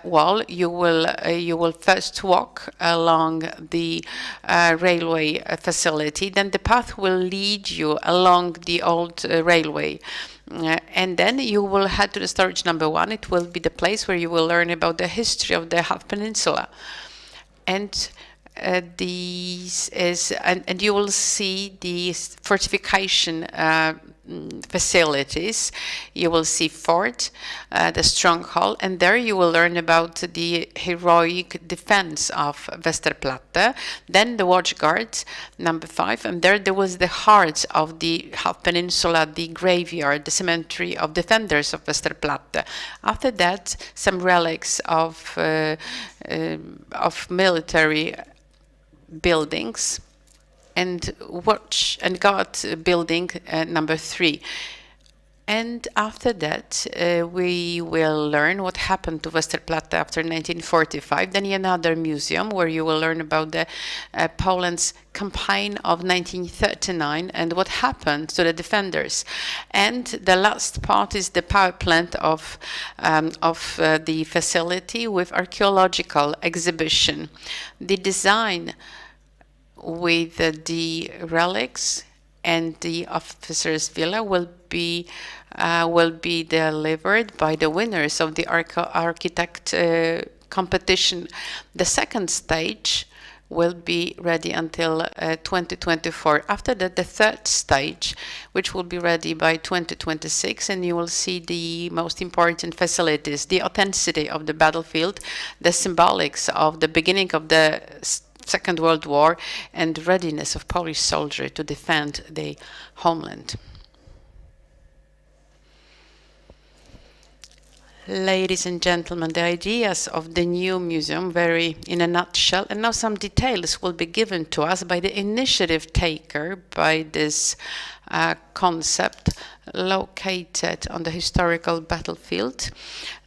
wall, you will first walk along the railway facility. Then the path will lead you along the old railway. And then you will head to the storage number 1. It will be the place where you will learn about the history of the Half Peninsula. And you will see the fortification facilities. You will see fort, the stronghold, and there you will learn about the heroic defense of Westerplatte. Then the watch guards, number 5, and there was the heart of the half peninsula, the graveyard, the cemetery of defenders of Westerplatte. After that, some relics of military buildings, and watch and guard building number 3. And after that, we will learn what happened to Westerplatte after 1945. Then another museum where you will learn about the Poland's campaign of 1939 and what happened to the defenders. And the last part is the power plant of the facility with archaeological exhibition. The design with the relics and the officers' villa will be delivered by the winners of the architect competition. The second stage will be ready until 2024. After that, the third stage, which will be ready by 2026, and you will see the most important facilities, the authenticity of the battlefield, the symbolics of the beginning of the Second World War, and readiness of Polish soldiers to defend the homeland. Ladies and gentlemen, the ideas of the new museum vary in a nutshell, and now some details will be given to us by the initiative taker by this concept located on the historical battlefield,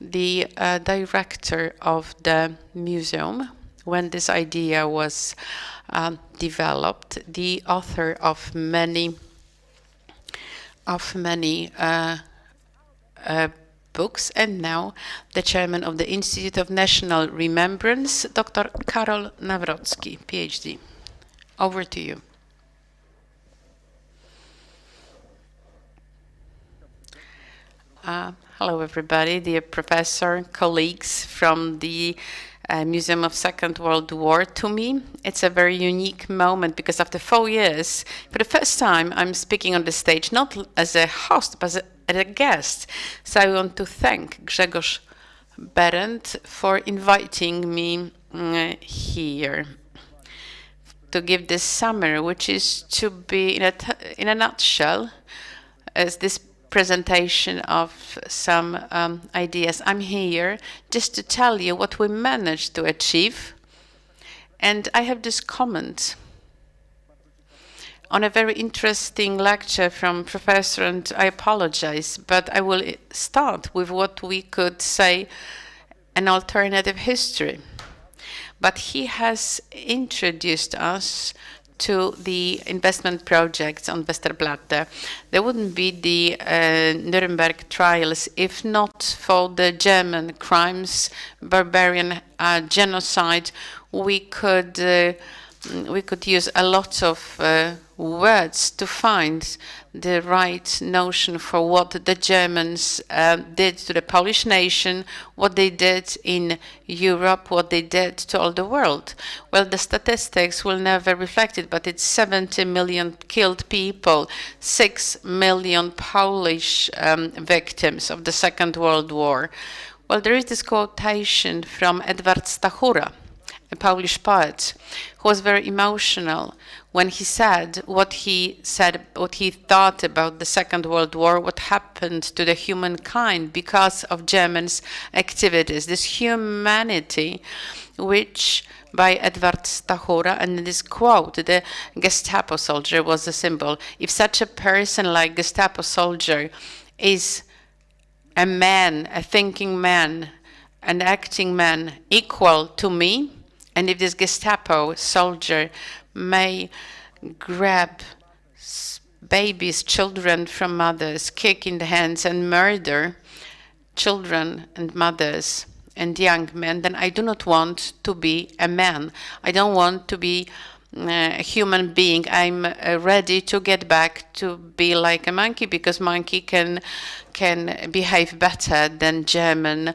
the director of the museum. When this idea was developed, the author of many books, and now the chairman of the Institute of National Remembrance, Dr. Karola Nawrockiego, PhD. Over to you. Hello, everybody, dear professor, colleagues from the Museum of Second World War. To me, it's a very unique moment because after 4 years, for the first time, I'm speaking on the stage, not as a host, but as a guest. So I want to thank Grzegorz Berendta for inviting me here to give this summary, which is to be in a nutshell as this presentation of some ideas. I'm here just to tell you what we managed to achieve. And I have this comment on a very interesting lecture from Professor, and I apologize, but I will start with what we could say an alternative history. But he has introduced us to the investment projects on Westerplatte. There wouldn't be the Norymberdze trials if not for the German crimes, barbarian genocide. We could use a lot of words to find the right notion for what the Germans did to the Polish nation, what they did in Europe, what they did to all the world. Well, the statistics will never reflect it, but it's 70 million killed people, 6 million Polish victims of the Second World War. Well, there is this quotation from Edward Stachura, a Polish poet, who was very emotional when he said what he thought about the Second World War, what happened to the humankind because of Germans' activities. This humanity, which by Edward Stachura, and this quote, the Gestapo soldier was a symbol. If such a person like Gestapo soldier is a man, a thinking man, an acting man equal to me, and if this Gestapo soldier may grab babies, children from mothers, kick in the hands and murder children and mothers and young men, then I do not want to be a man. I don't want to be a human being. I'm ready to get back to be like a monkey, because monkey can behave better than German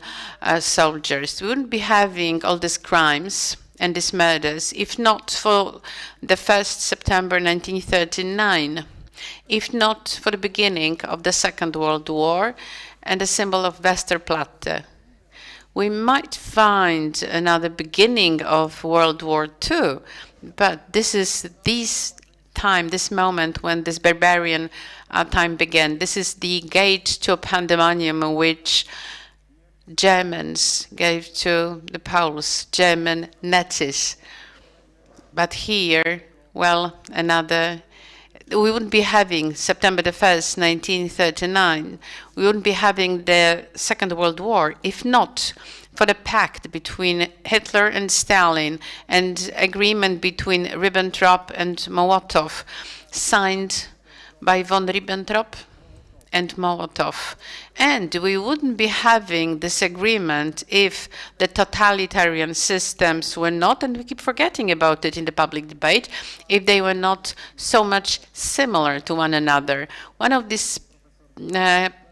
soldiers. We wouldn't be having all these crimes and these murders if not for the 1st September 1939. if not for the beginning of the Second World War and the symbol of Westerplatte. We might find another beginning of World War II, but this is this moment when this barbarian time began. This is the gate to a pandemonium which Germans gave to the Poles, German Nazis. But here, well, we wouldn't be having September the 1st, 1939. We wouldn't be having the Second World War if not for the pact between Hitler and Stalin and agreement between Ribbentrop and Molotov, signed by von Ribbentrop and Molotov. And we wouldn't be having this agreement if the totalitarian systems were not, and we keep forgetting about it in the public debate, if they were not so much similar to one another. One of these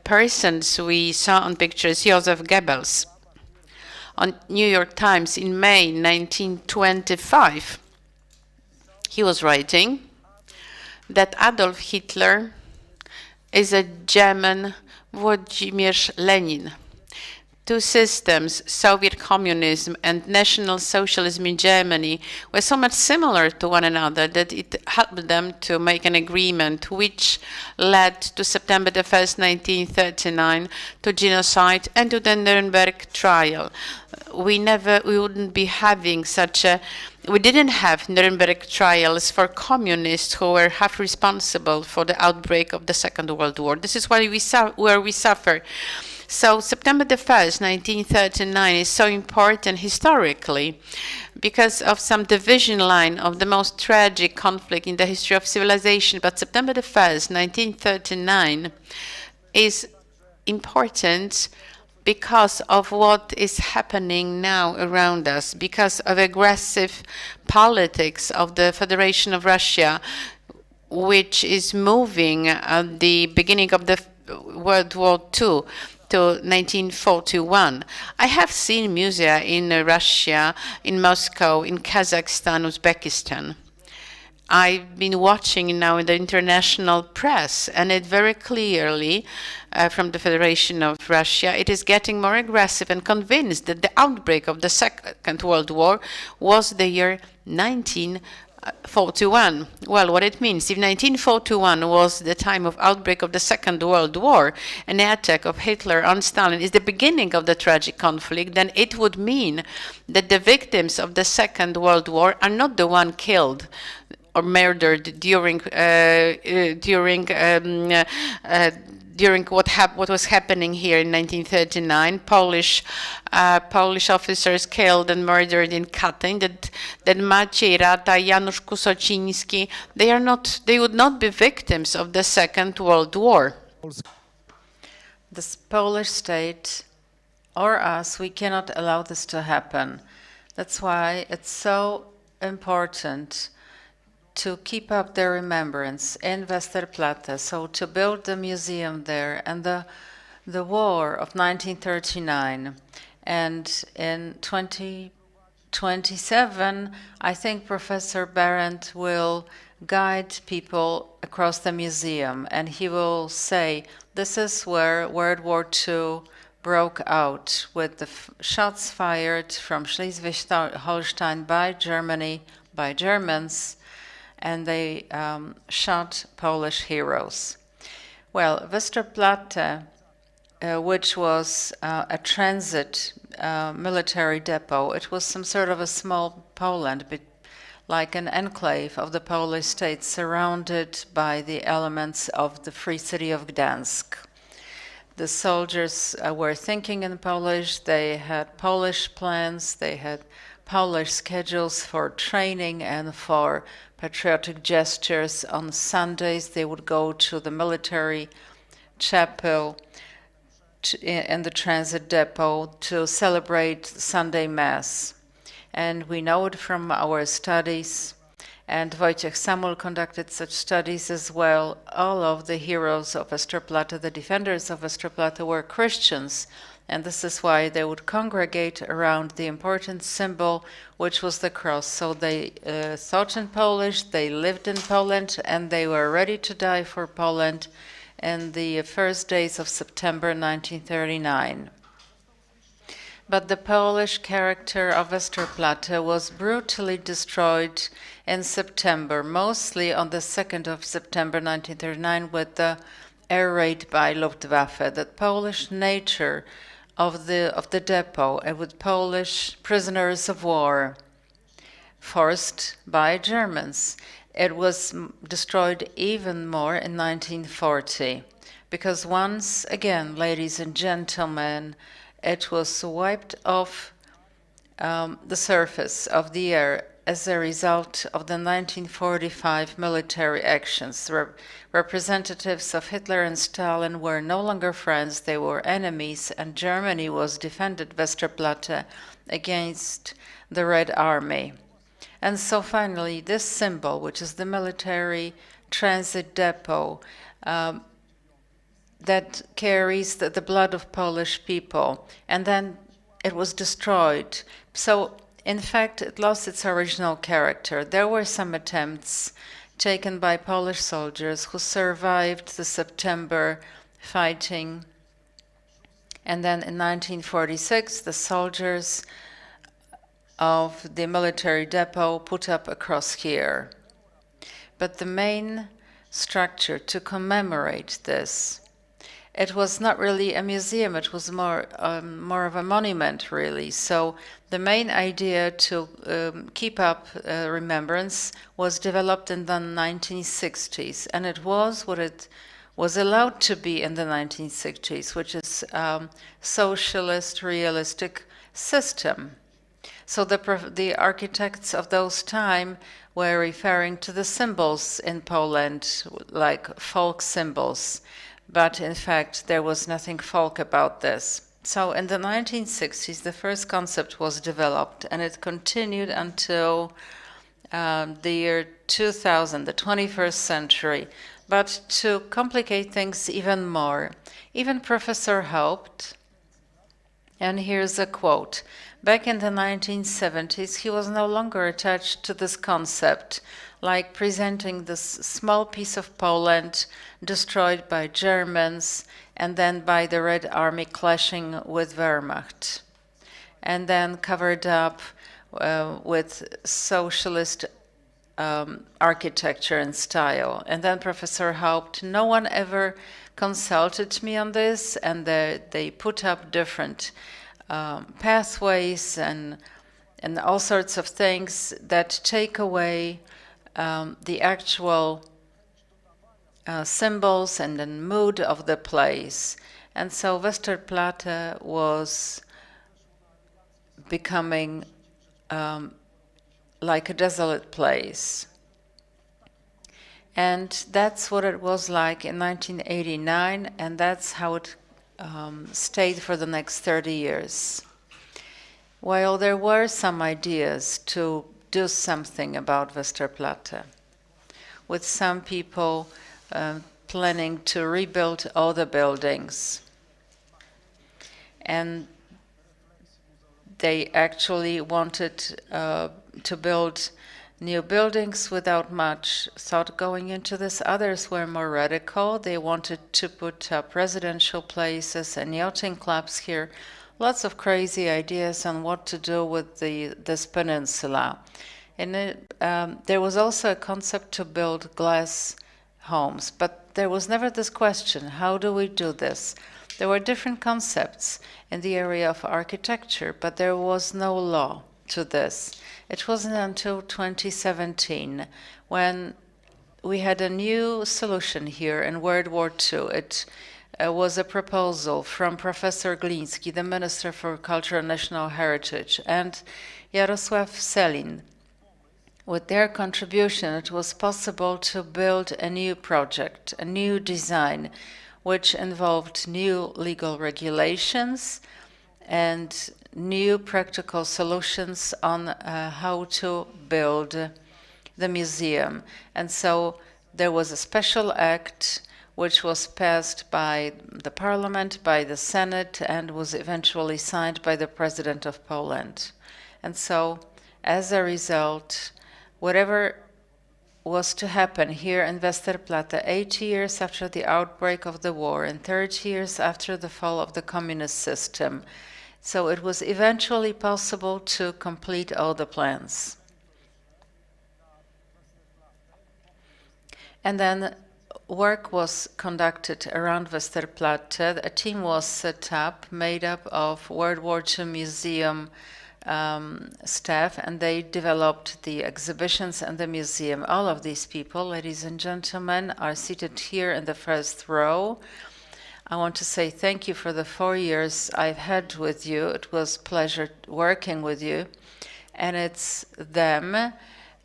persons we saw on pictures, Joseph Goebbels, on New York Times in May 1925, he was writing that Adolf Hitler is a German Vladimir Lenin. Two systems, Soviet communism and National Socialism in Germany, were so much similar to one another that it helped them to make an agreement which led to September the 1st, 1939, to genocide and to the Nuremberg trial. We wouldn't be having we didn't have Nuremberg trials for communists who were half responsible for the outbreak of the Second World War. This is where we suffer. So September the 1st, 1939 is so important historically because of some division line of the most tragic conflict in the history of civilization. But September the 1st, 1939 is important because of what is happening now around us, because of aggressive politics of the Federation of Russia, which is moving at the beginning of the World War II to 1941. I have seen musea in Russia, in Moscow, in Kazakhstan, Uzbekistan. I've been watching now in the international press, and it very clearly, from the Federation of Russia, it is getting more aggressive and convinced that the outbreak of the Second World War was the year 1941. Well, what it means, if 1941 was the time of outbreak of the Second World War, and the attack of Hitler on Stalin is the beginning of the tragic conflict, then it would mean that the victims of the Second World War are not the one killed or murdered during what was happening here in 1939. Polish officers killed and murdered in Katyń. That Maciej Rata, Janusz Kusociński, they would not be victims of the Second World War. This Polish state or us, we cannot allow this to happen. That's why it's so important to keep up their remembrance in Westerplatte, so to build the museum there, and the war of 1939. And in 2027, I think Professor Berendta will guide people across the museum, and he will say, this is where World War II broke out, with the shots fired from Schleswig-Holstein by Germans, and they shot Polish heroes. Well, Westerplatte, which was a transit military depot, it was some sort of a small Poland, like an enclave of the Polish state, surrounded by the elements of the free city of Gdańsk. The soldiers were thinking in Polish, they had Polish plans, they had Polish schedules for training and for patriotic gestures. On Sundays, they would go to the military chapel in the transit depot to celebrate Sunday Mass. And we know it from our studies, and Wojciech Samuel conducted such studies as well. All of the heroes of Westerplatte, the defenders of Westerplatte, were Christians, And this is why they would congregate around the important symbol, which was the cross. So they thought in Polish, they lived in Poland, and they were ready to die for Poland in the first days of September 1939. But the Polish character of Westerplatte was brutally destroyed in September, mostly on the 2nd of September 1939 with the air raid by Luftwaffe. The Polish nature of the depot and with Polish prisoners of war forced by Germans. It was destroyed even more in 1940 because once again, ladies and gentlemen, it was wiped off the surface of the air as a result of the 1945 military actions. Representatives of Hitler and Stalin were no longer friends, they were enemies, and Germany was defended Westerplatte against the Red Army. And so finally, this symbol, which is the military transit depot, that carries the blood of Polish people, and then it was destroyed. So in fact, it lost its original character. There were some attempts taken by Polish soldiers who survived the September fighting. And then in 1946, the soldiers of the military depot put up a cross here. But the main structure to commemorate this, it was not really a museum, it was more of a monument, really. So the main idea to keep up remembrance was developed in the 1960s, and it was what it was allowed to be in the 1960s, which is socialist, realistic system. So the architects of those time were referring to the symbols in Poland, like folk symbols. But in fact, there was nothing folk about this. So in the 1960s, the first concept was developed, and it continued until the year 2000, the 21st century. But to complicate things even more, even Professor Haupt, and here's a quote, back in the 1970s, he was no longer attached to this concept, like presenting this small piece of Poland destroyed by Germans and then by the Red Army clashing with Wehrmacht, and then covered up with socialist architecture and style. And then Professor Haupt, no one ever consulted me on this, and they put up different pathways and all sorts of things that take away the actual symbols and the mood of the place. And so Westerplatte was becoming like a desolate place. And that's what it was like in 1989, and that's how it stayed for the next 30 years. While there were some ideas to do something about Westerplatte, with some people planning to rebuild all the buildings. And they actually wanted to build new buildings without much thought going into this. Others were more radical. They wanted to put up residential places and yachting clubs here. Lots of crazy ideas on what to do with this peninsula. And there was also a concept to build glass homes, but there was never this question, how do we do this? There were different concepts in the area of architecture, but there was no law to this. It wasn't until 2017 when we had a new solution here in World War II. It was a proposal from Professor Gliński, the Minister for Culture and National Heritage, and Jarosław Selin. With their contribution, it was possible to build a new project, a new design, which involved new legal regulations and new practical solutions on how to build the museum. And so there was a special act which was passed by the parliament, by the Senate, and was eventually signed by the President of Poland. And so, as a result, whatever was to happen here in Westerplatte 80 years after the outbreak of the war and 30 years after the fall of the communist system, so it was eventually possible to complete all the plans. And then work was conducted around Westerplatte. A team was set up, made up of World War II museum staff, and they developed the exhibitions and the museum. All of these people, ladies and gentlemen, are seated here in the first row. I want to say thank you for the 4 years I've had with you. It was a pleasure working with you. And it's them,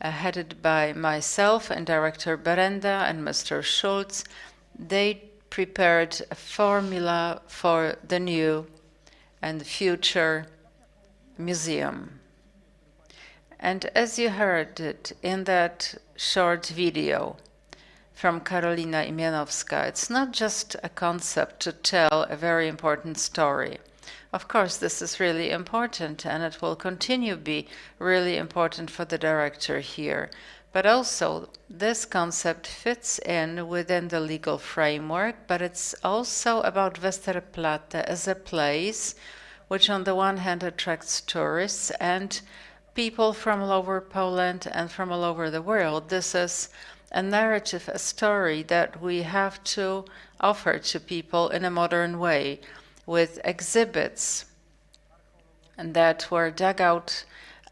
headed by myself and Director Berendta and Mr. Schulz. They prepared a formula for the new and future museum. And as you heard it in that short video from Karolina Imianowska, it's not just a concept to tell a very important story. Of course, this is really important, and it will continue to be really important for the director here. But also, this concept fits in within the legal framework, but it's also about Westerplatte as a place which on the one hand attracts tourists and people from all over Poland and from all over the world. This is a narrative, a story that we have to offer to people in a modern way, with exhibits that were dug out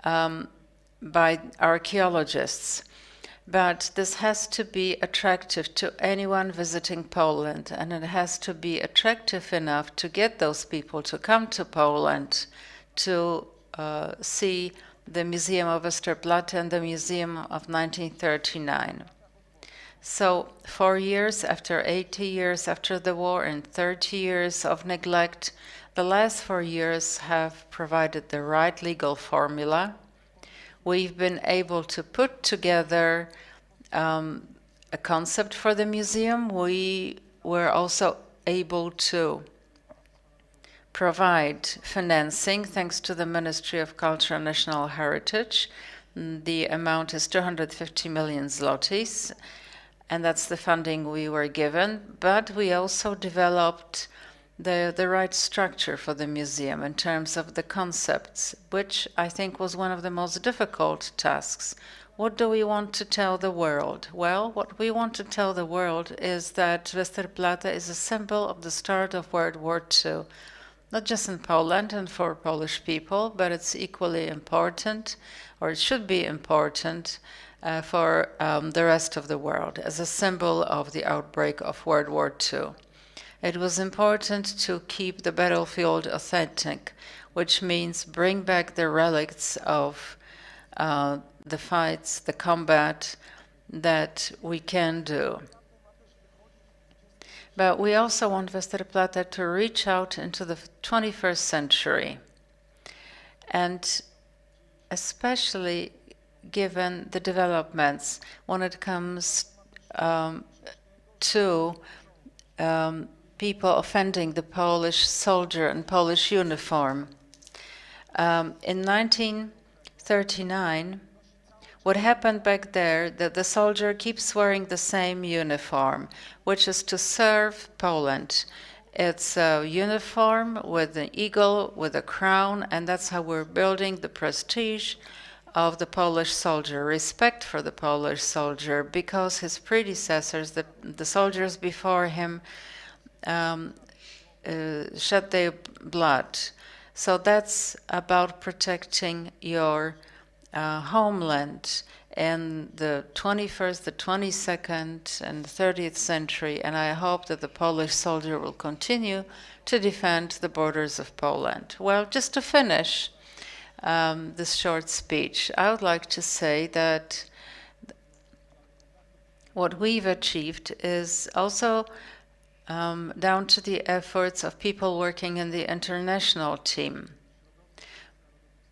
by archaeologists. But this has to be attractive to anyone visiting Poland, and it has to be attractive enough to get those people to come to Poland to see the Museum of Westerplatte and the Museum of 1939. So 4 years after 80 years after the war and 30 years of neglect, the last 4 years have provided the right legal formula. We've been able to put together a concept for the museum. We were also able to provide financing thanks to the Ministry of Culture and National Heritage. The amount is 250 million zlotys, and that's the funding we were given. But we also developed the right structure for the museum in terms of the concepts, which I think was one of the most difficult tasks. What do we want to tell the world? Well, what we want to tell the world is that Westerplatte is a symbol of the start of World War II, not just in Poland and for Polish people, but it's equally important, or it should be important, for the rest of the world as a symbol of the outbreak of World War II. It was important to keep the battlefield authentic, which means bring back the relics of the fights, the combat that we can do. But we also want Westerplatte to reach out into the 21st century, and especially given the developments when it comes to people offending the Polish soldier and Polish uniform. In 1939, what happened back there, that the soldier keeps wearing the same uniform, which is to serve Poland. It's a uniform with an eagle, with a crown, and that's how we're building the prestige of the Polish soldier, respect for the Polish soldier, because his predecessors, the soldiers before him, shed their blood. So that's about protecting your homeland in the 21st, the 22nd, and the 30th century, and I hope that the Polish soldier will continue to defend the borders of Poland. Well, just to finish this short speech, I would like to say that what we've achieved is also down to the efforts of people working in the international team,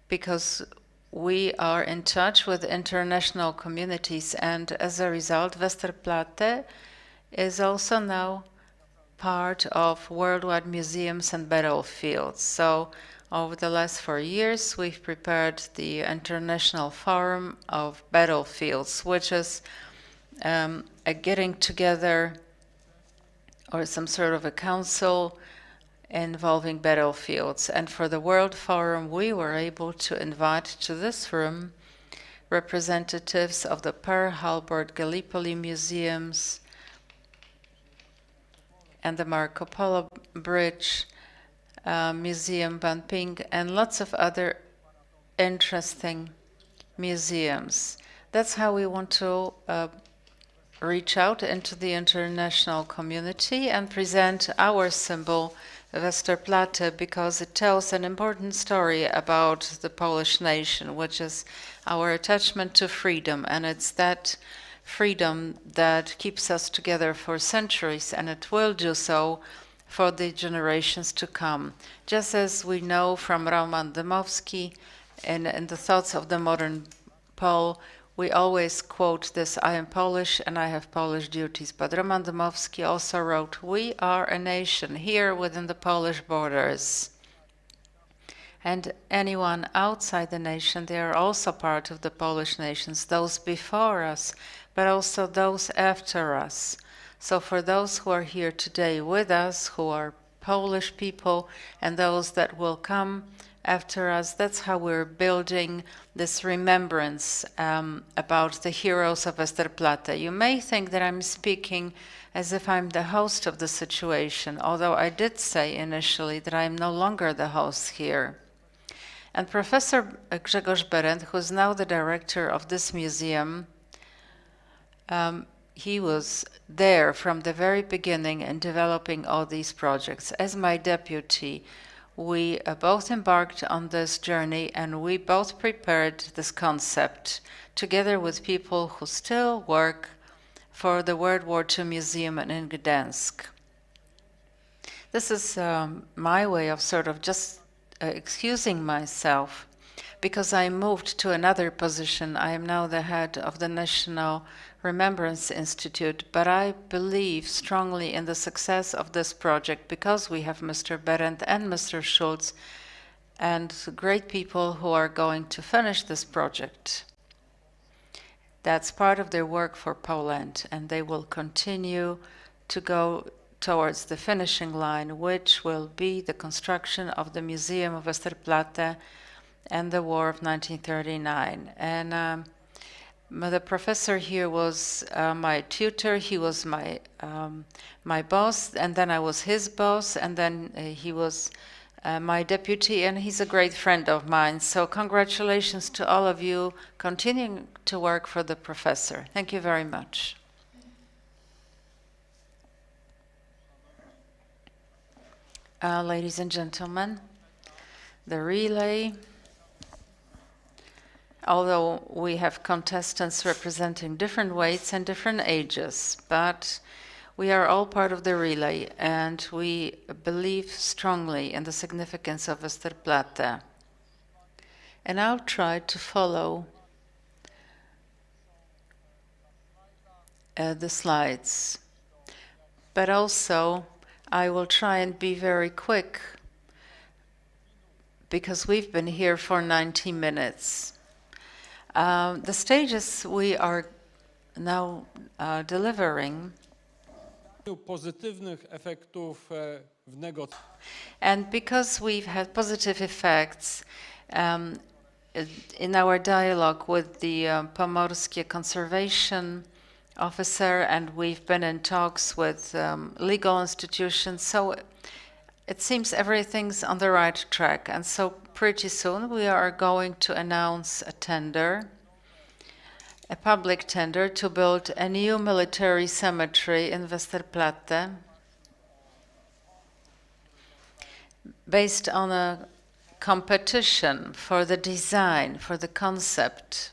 because we are in touch with international communities, and as a result, Westerplatte is also now part of Worldwide Museums and Battlefields. So over the last 4 years, we've prepared the International Forum of Battlefields, which is a getting together or some sort of a council involving battlefields. And for the World Forum, we were able to invite to this room representatives of the Pearl Harbor, Gallipoli museums, and the Marco Polo Bridge Museum, Banping, and lots of other interesting museums. That's how we want to reach out into the international community and present our symbol, Westerplatte, because it tells an important story about the Polish nation, which is our attachment to freedom, and it's that freedom that keeps us together for centuries, and it will do so for the generations to come. Just as we know from Roman Dmowski in the Thoughts of the Modern Pole, we always quote this, I am Polish and I have Polish duties. But Roman Dmowski also wrote, we are a nation here within the Polish borders. And anyone outside the nation, they are also part of the Polish nations, those before us, but also those after us. So for those who are here today with us, who are Polish people, and those that will come after us, that's how we're building this remembrance about the heroes of Westerplatte. You may think that I'm speaking as if I'm the host of the situation, although I did say initially that I'm no longer the host here. And Professor Grzegorz Berendta, who's now the director of this museum, he was there from the very beginning in developing all these projects. As my deputy, we both embarked on this journey, and we both prepared this concept together with people who still work for the World War II Museum in Gdańsk. This is my way of sort of just excusing myself, because I moved to another position. I am now the head of the National Remembrance Institute, but I believe strongly in the success of this project because we have Mr. Berendta and Mr. Schulz and great people who are going to finish this project. That's part of their work for Poland, and they will continue to go towards the finishing line, which will be the construction of the Museum of Westerplatte and the War of 1939. And the professor here was my tutor. He was my boss, and then I was his boss, and then he was my deputy, and he's a great friend of mine. So congratulations to all of you continuing to work for the professor. Thank you very much. Ladies and gentlemen, the relay. Although we have contestants representing different weights and different ages, but we are all part of the relay, and we believe strongly in the significance of Westerplatte. And I'll try to follow the slides, but also I will try and be very quick because we've been here for 90 minutes. The stages we are now delivering, and because we've had positive effects in our dialogue with the Pomorskie Conservation Officer, and we've been in talks with legal institutions, so it seems everything's on the right track. And so pretty soon we are going to announce a tender, a public tender to build a new military cemetery in Westerplatte based on a competition for the design, for the concept.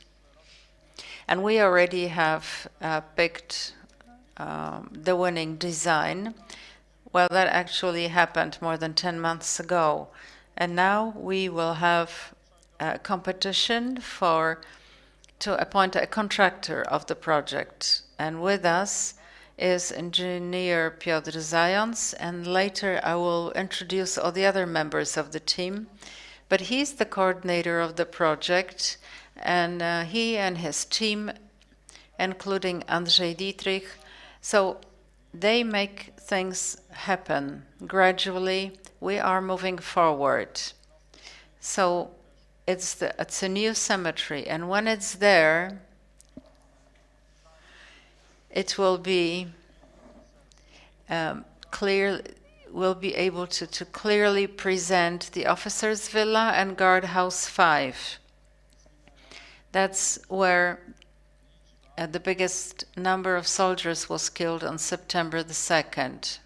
And we already have picked the winning design. Well, that actually happened more than 10 months ago. And now we will have a competition to appoint a contractor of the project. And with us is engineer Piotr Zając, and later I will introduce all the other members of the team. But he's the coordinator of the project, and he and his team, including Andrzej Dietrich, so they make things happen. Gradually, we are moving forward. So it's a new cemetery, and when it's there, it will be we'll be able to clearly present the officers' villa and guardhouse 5. That's where the biggest number of soldiers was killed on September the 2nd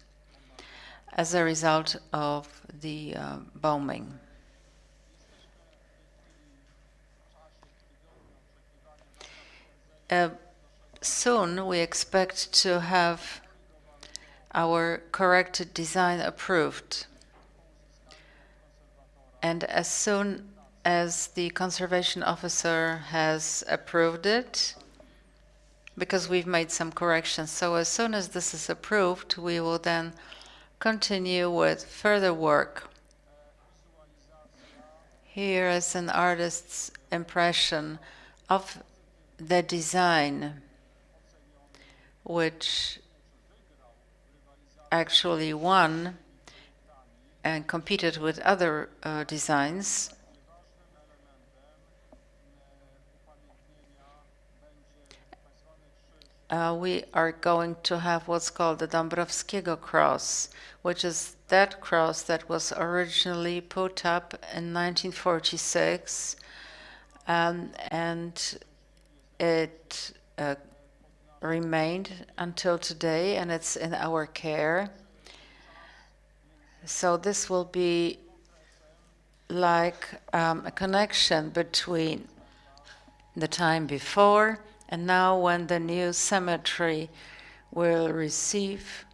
as a result of the bombing. Soon we expect to have our corrected design approved. And as soon as the conservation officer has approved it, because we've made some corrections, so as soon as this is approved, we will then continue with further work. Here is an artist's impression of the design, which actually won and competed with other designs. We are going to have what's called the Dąbrowskiego cross, which is that cross that was originally put up in 1946, and it remained until today, and it's in our care. So this will be like a connection between the time before and now, when the new cemetery will receive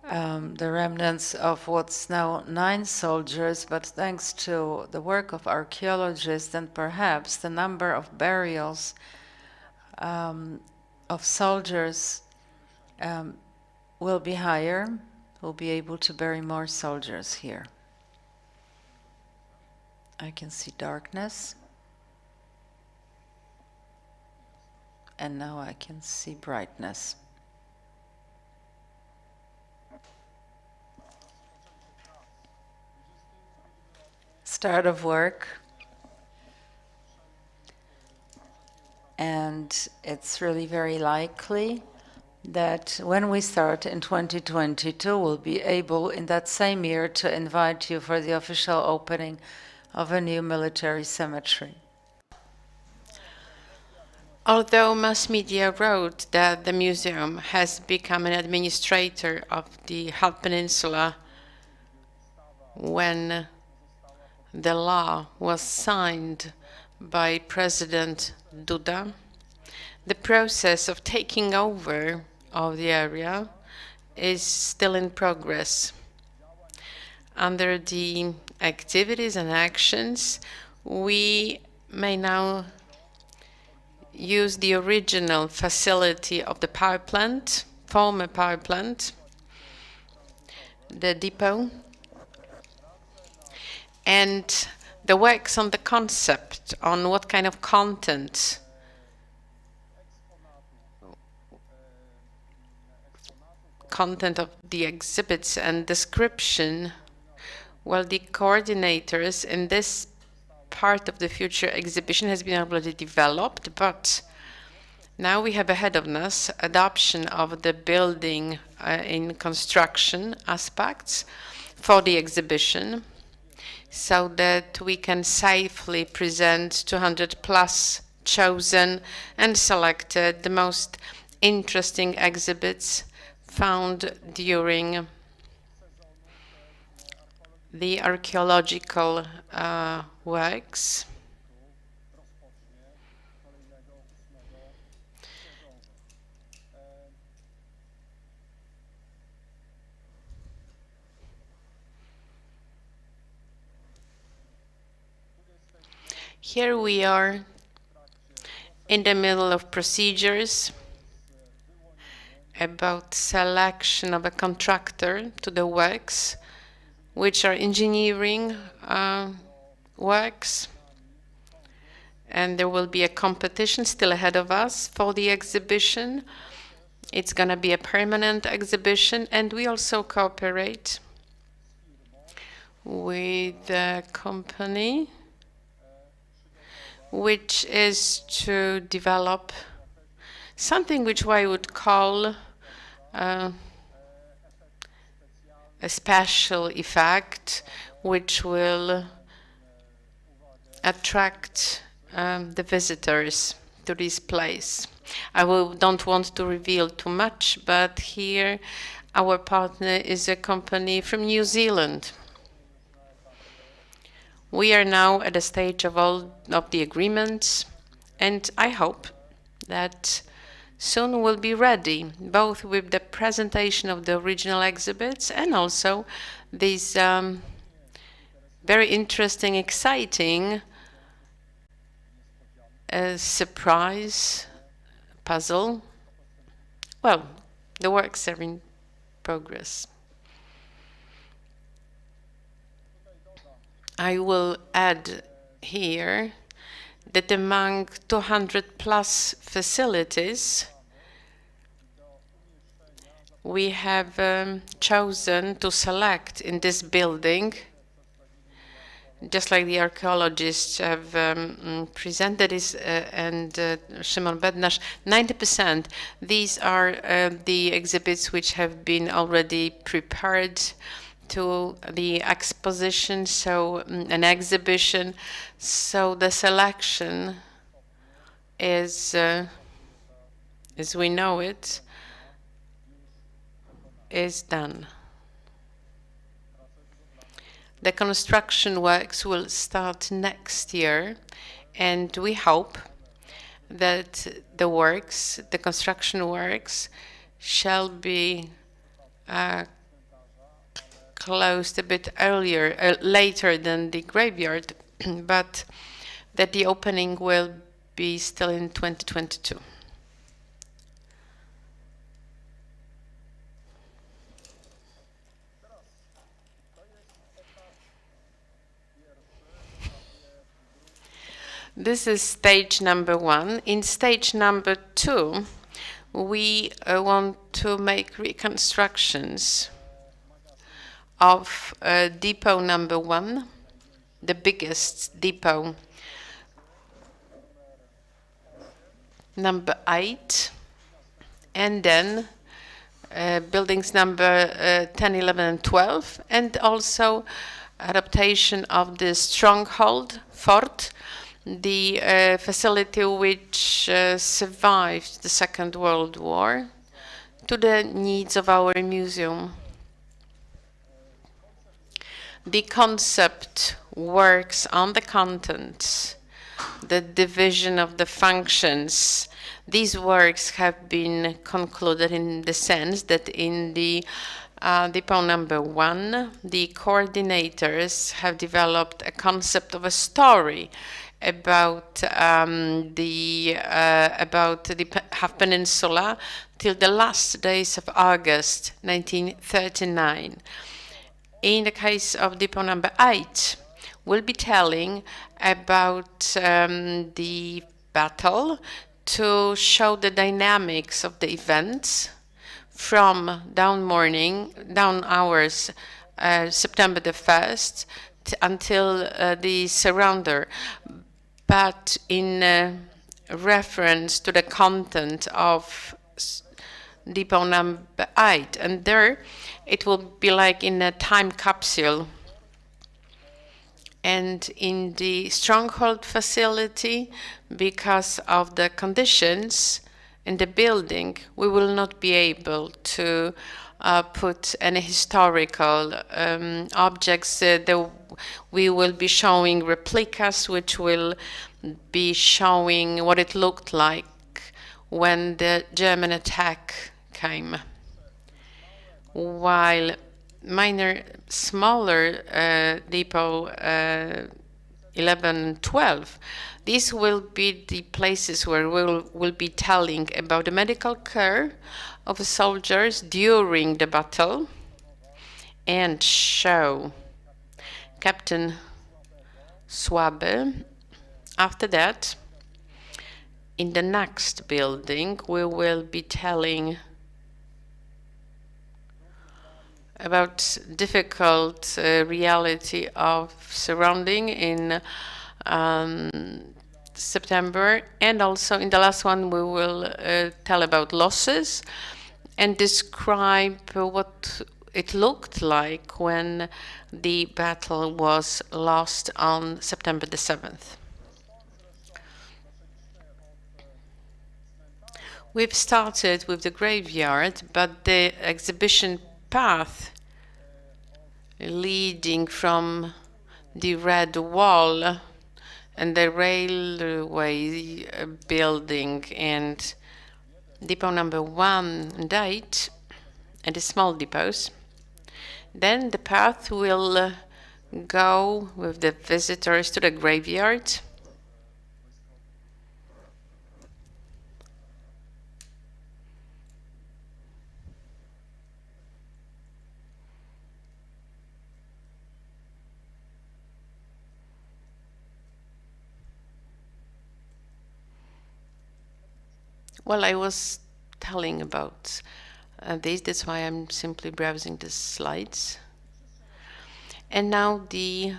the remnants of what's now 9 soldiers, but thanks to the work of archaeologists and perhaps the number of burials of soldiers will be higher. We'll be able to bury more soldiers here. I can see darkness. And now I can see brightness. Start of work. And it's really very likely that when we start in 2022, we'll be able in that same year to invite you for the official opening of a new military cemetery. Although mass media wrote that the museum has become an administrator of the Half Peninsula when the law was signed by President Duda, the process of taking over of the area is still in progress. Under the activities and actions, we may now use the original facility of the power plant, former power plant, the depot, and the works on the concept, on what kind of content of the exhibits and description, well, the coordinators in this part of the future exhibition has been already developed, but now we have ahead of us adoption of the building in construction aspects for the exhibition, so that we can safely present 200 plus chosen and selected the most interesting exhibits found during the archaeological works. Here we are in the middle of procedures about selection of a contractor to the works, which are engineering works. And there will be a competition still ahead of us for the exhibition. It's going to be a permanent exhibition, and we also cooperate with a company which is to develop something which I would call a special effect which will attract the visitors to this place. I don't want to reveal too much, but here our partner is a company from New Zealand. We are now at a stage of all of the agreements, and I hope that soon we'll be ready, both with the presentation of the original exhibits and also this very interesting, exciting surprise puzzle. Well, the works are in progress. I will add here that among 200 plus facilities, we have chosen to select in this building, just like the archaeologists have presented this, and Szymon Bednarz, 90%. These are the exhibits which have been already prepared to the exposition, so an exhibition. So the selection is, as we know it, is done. The construction works will start next year, and we hope that the works, the construction works, shall be closed a bit earlier, later than the graveyard, but that the opening will be still in 2022. This is stage number 1. In stage number 2, we want to make reconstructions of depot number 1, the biggest depot, number 8, and then buildings number 10, 11, and 12, and also adaptation of the stronghold fort, the facility which survived the Second World War, to the needs of our museum. The concept works on the contents, the division of the functions. These works have been concluded in the sense that in the depot number 1, the coordinators have developed a concept of a story about the half peninsula till the last days of August 1939. In the case of depot number 8, we'll be telling about the battle to show the dynamics of the events from dawn hours, September the 1st, until the surrender, but in reference to the content of depot number 8. And there it will be like in a time capsule. And in the stronghold facility, because of the conditions in the building, we will not be able to put any historical objects. We will be showing replicas, which will be showing what it looked like when the German attack came. While smaller depot 11 and 12, These will be the places where we'll be telling about the medical care of the soldiers during the battle and show Captain Swaby. After that, in the next building, we will be telling about difficult reality of surrounding in September, and also in the last one we will tell about losses and describe what it looked like when the battle was lost on September the 7th. We've started with the graveyard, but the exhibition path leading from the Red Wall and the railway building and depot number 1 and 8 and the small depots. Then the path will go with the visitors to the graveyard. Well, I was telling about this, that's why I'm simply browsing the slides. And now the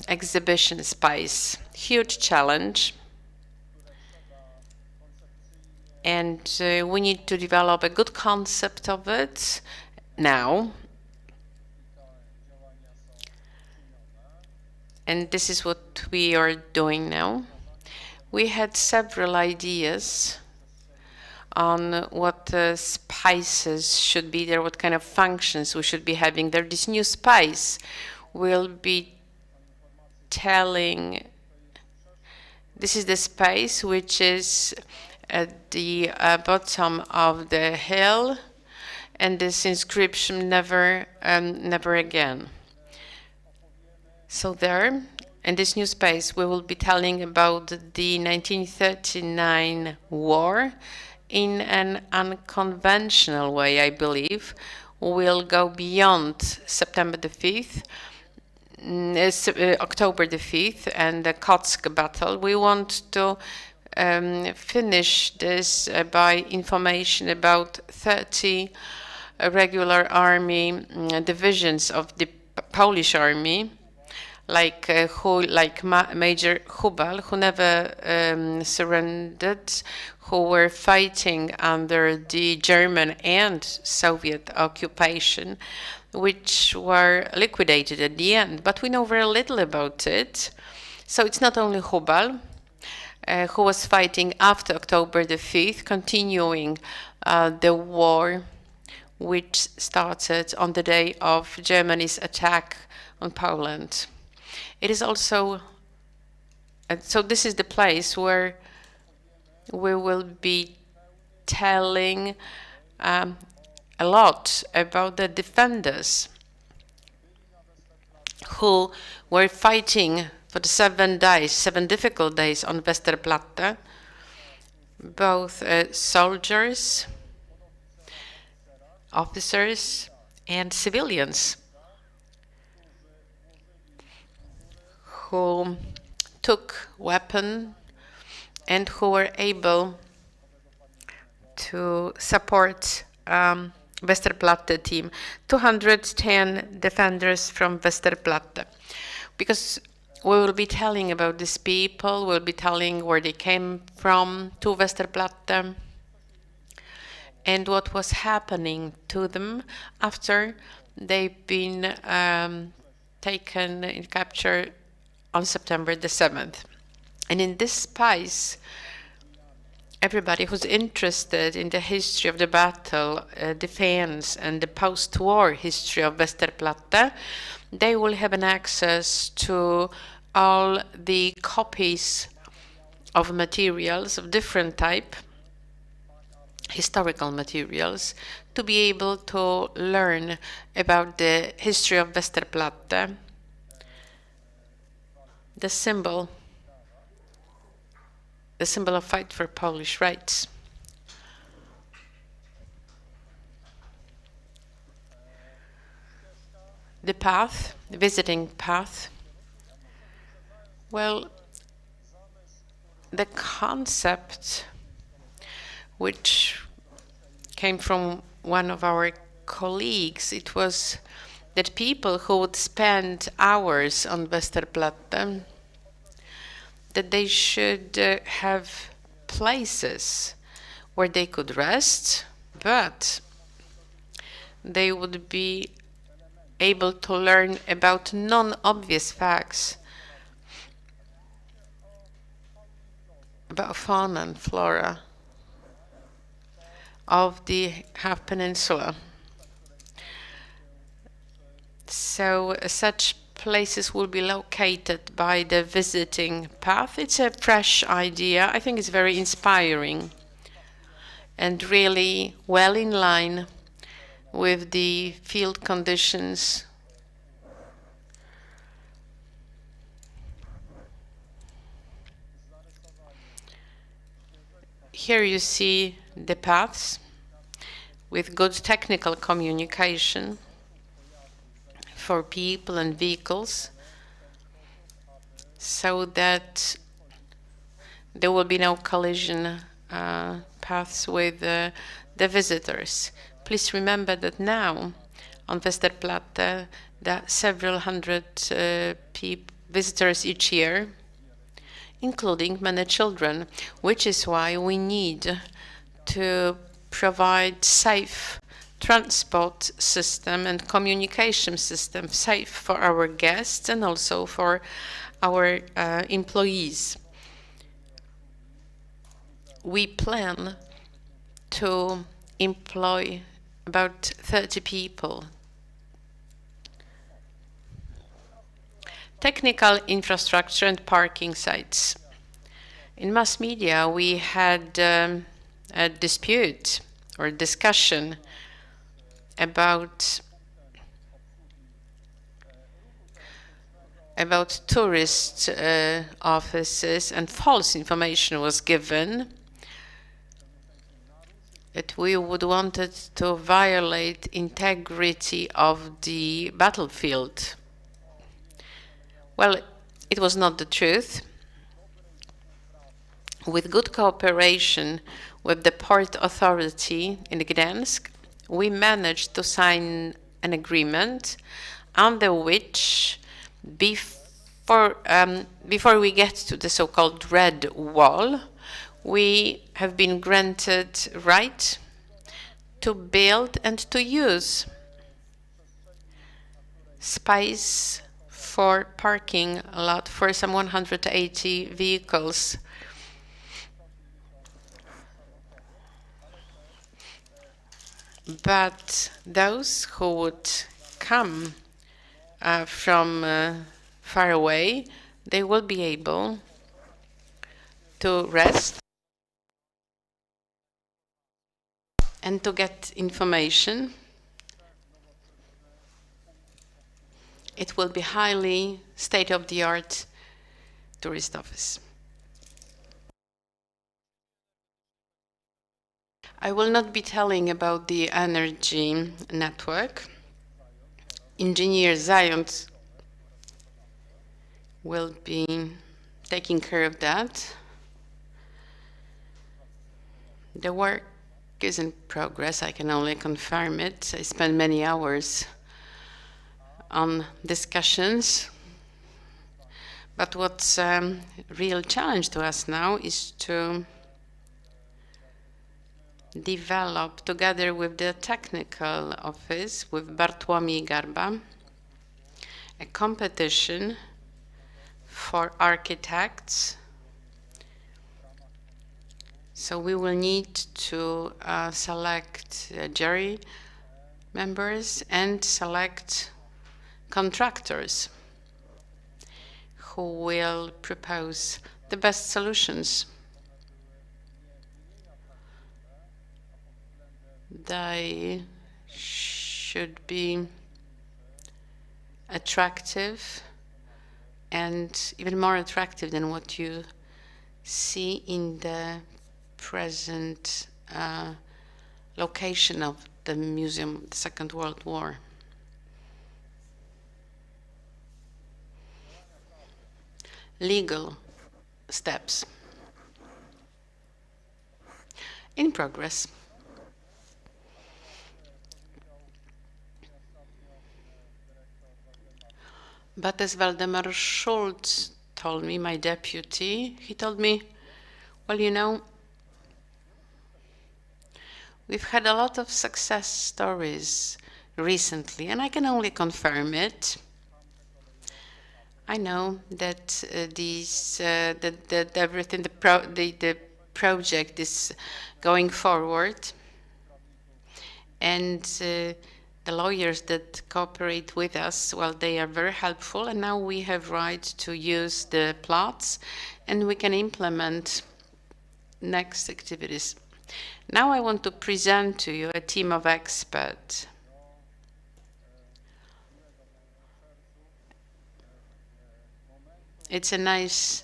exhibition space, huge challenge. And we need to develop a good concept of it now. And this is what we are doing now. We had several ideas on what spaces should be there, what kind of functions we should be having there. This new space will be telling, this is the space which is at the bottom of the hill, and this inscription, never, never again. So there, in this new space, we will be telling about the 1939 war, in an unconventional way, I believe. We'll go beyond September the 5th, October the 5th, and the Kotsk battle. We want to finish this by information about 30 regular army divisions of the Polish army, like Major Hubal, who never surrendered, who were fighting under the German and Soviet occupation, which were liquidated at the end. But we know very little about it. So it's not only Hubal, who was fighting after October the 5th, continuing the war, which started on the day of Germany's attack on Poland. It is also, so this is the place where we will be telling a lot about the defenders who were fighting for the 7 days, 7 difficult days on Westerplatte, both soldiers, officers, and civilians who took weapon and who were able to support Westerplatte team, 210 defenders from Westerplatte. Because we will be telling about these people, we'll be telling where they came from to Westerplatte and what was happening to them after they've been taken in capture on September the 7th. And in this space, everybody who's interested in the history of the battle, defense, and the post-war history of Westerplatte, they will have an access to all the copies of materials of different type, historical materials, to be able to learn about the history of Westerplatte, the symbol a symbol of fight for Polish rights. The path, the visiting path, well, the concept which came from one of our colleagues, it was that people who would spend hours on Westerplatte, that they should have places where they could rest, but they would be able to learn about non-obvious facts about fauna and flora of the half peninsula. So such places will be located by the visiting path. It's a fresh idea. I think it's very inspiring and really well in line with the field conditions. Here you see the paths with good technical communication for people and vehicles, so that there will be no collision paths with the visitors. Please remember that now on Westerplatte there are several hundred visitors each year, including many children, which is why we need to provide safe transport system and communication system, safe for our guests and also for our employees. We plan to employ about 30 people. Technical infrastructure and parking sites. In mass media, we had a dispute or discussion about tourist offices, and false information was given that we would wanted to violate integrity of the battlefield. Well, it was not the truth. With good cooperation with the port authority in Gdańsk, we managed to sign an agreement under which, before we get to the so-called Red Wall, we have been granted right to build and to use space for parking a lot for some 180 vehicles. But those who would come from far away, they will be able to rest and to get information. It will be highly state-of-the-art tourist office. I will not be telling about the energy network. Engineer Zając will be taking care of that. The work is in progress. I can only confirm it. I spent many hours on discussions. But what's a real challenge to us now is to develop, together with the technical office, with Bartłomiej Garba, a competition for architects. So we will need to select jury members and select contractors who will propose the best solutions. They should be attractive and even more attractive than what you see in the present location of the Museum of the Second World War. Legal steps in progress. But as Waldemar Schulz told me, my deputy, he told me, well, you know, we've had a lot of success stories recently, and I can only confirm it. I know that that everything, the project is going forward, and the lawyers that cooperate with us, well, they are very helpful, and now we have right to use the plots, and we can implement next activities. Now I want to present to you a team of experts. It's a nice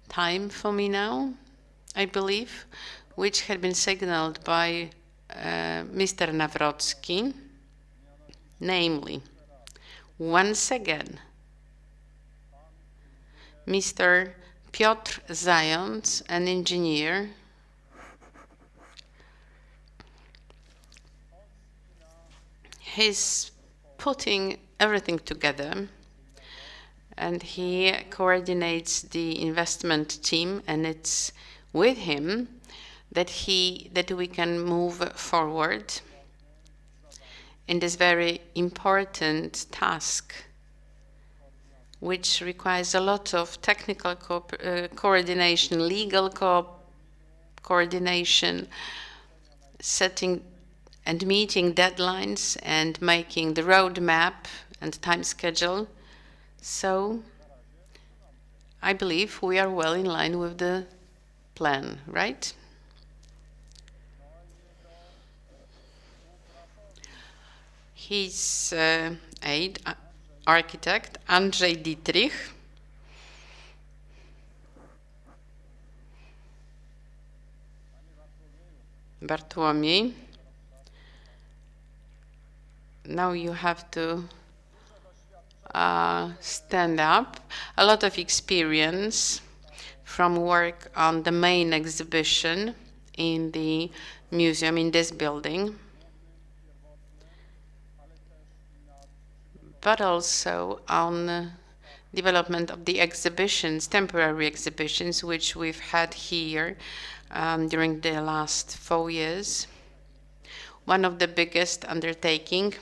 time for me now, I believe, which had been signaled by Mr. Nawrocki, namely, once again, Mr. Piotr Zając, an engineer, he's putting everything together, and he coordinates the investment team, and it's with him that we can move forward in this very important task, which requires a lot of technical coordination, legal coordination, setting and meeting deadlines and making the roadmap and time schedule. So I believe we are well in line with the plan, right? His aide, architect, Andrzej Dietrich, Bartłomiej. Now you have to stand up. A lot of experience from work on the main exhibition in the museum in this building, but also on development of the exhibitions, temporary exhibitions, which we've had here during the last 4 years. One of the biggest undertaking.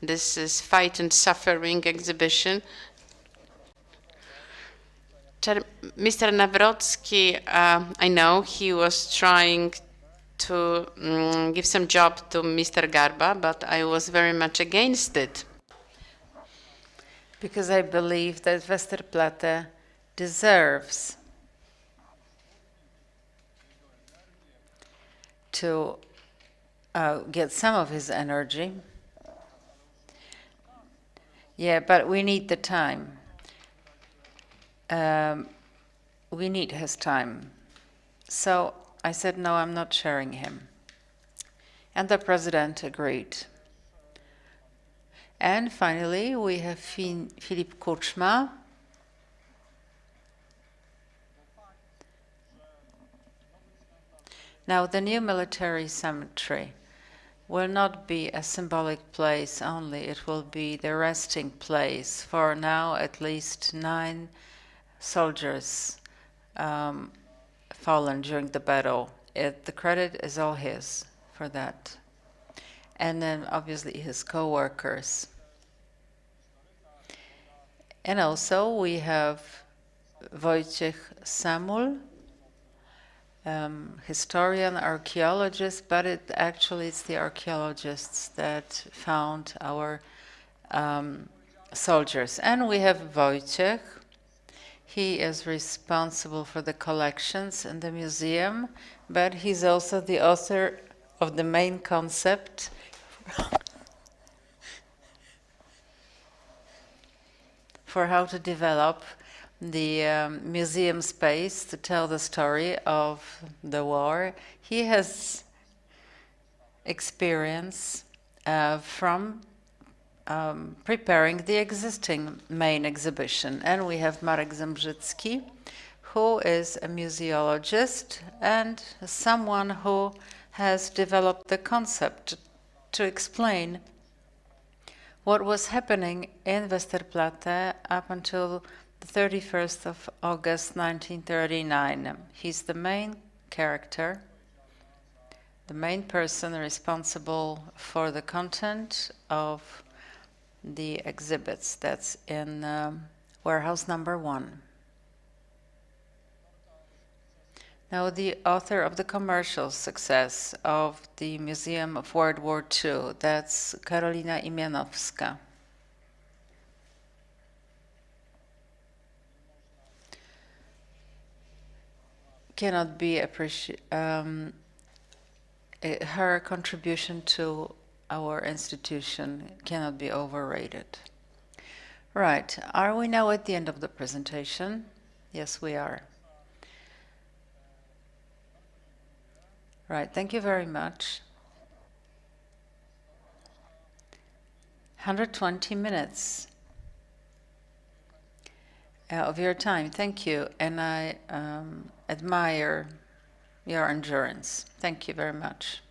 This is Fight and Suffering exhibition. Mr. Nawrocki, I know he was trying to give some job to Mr. Garba, but I was very much against it. Because I believe that Westerplatte deserves to get some of his energy. Yeah, but we need the time. We need his time. So I said, no, I'm not sharing him. And the president agreed. And finally, we have Filip Kuczma. Now, the new military cemetery will not be a symbolic place only. It will be the resting place for now at least 9 soldiers fallen during the battle. The credit is all his for that. And then obviously his co-workers. And also we have Wojciech Samul, historian, archaeologist, but it's the archaeologists that found our soldiers. And we have Wojciech. He is responsible for the collections in the museum, but he's also the author of the main concept for how to develop the museum space to tell the story of the war. He has experience from preparing the existing main exhibition. And we have Marek Zembrzycki, who is a museologist and someone who has developed the concept to explain what was happening in Westerplatte up until the 31st of August 1939. He's the main character, the main person responsible for the content of the exhibits. That's in warehouse number 1. Now, the author of the commercial success of the Museum of World War II, that's Karolina Imianowska. Cannot be her contribution to our institution cannot be overrated. Right, are we now at the end of the presentation? Yes, we are. Right, thank you very much. 120 minutes of your time, thank you. And I admire your endurance. Thank you very much.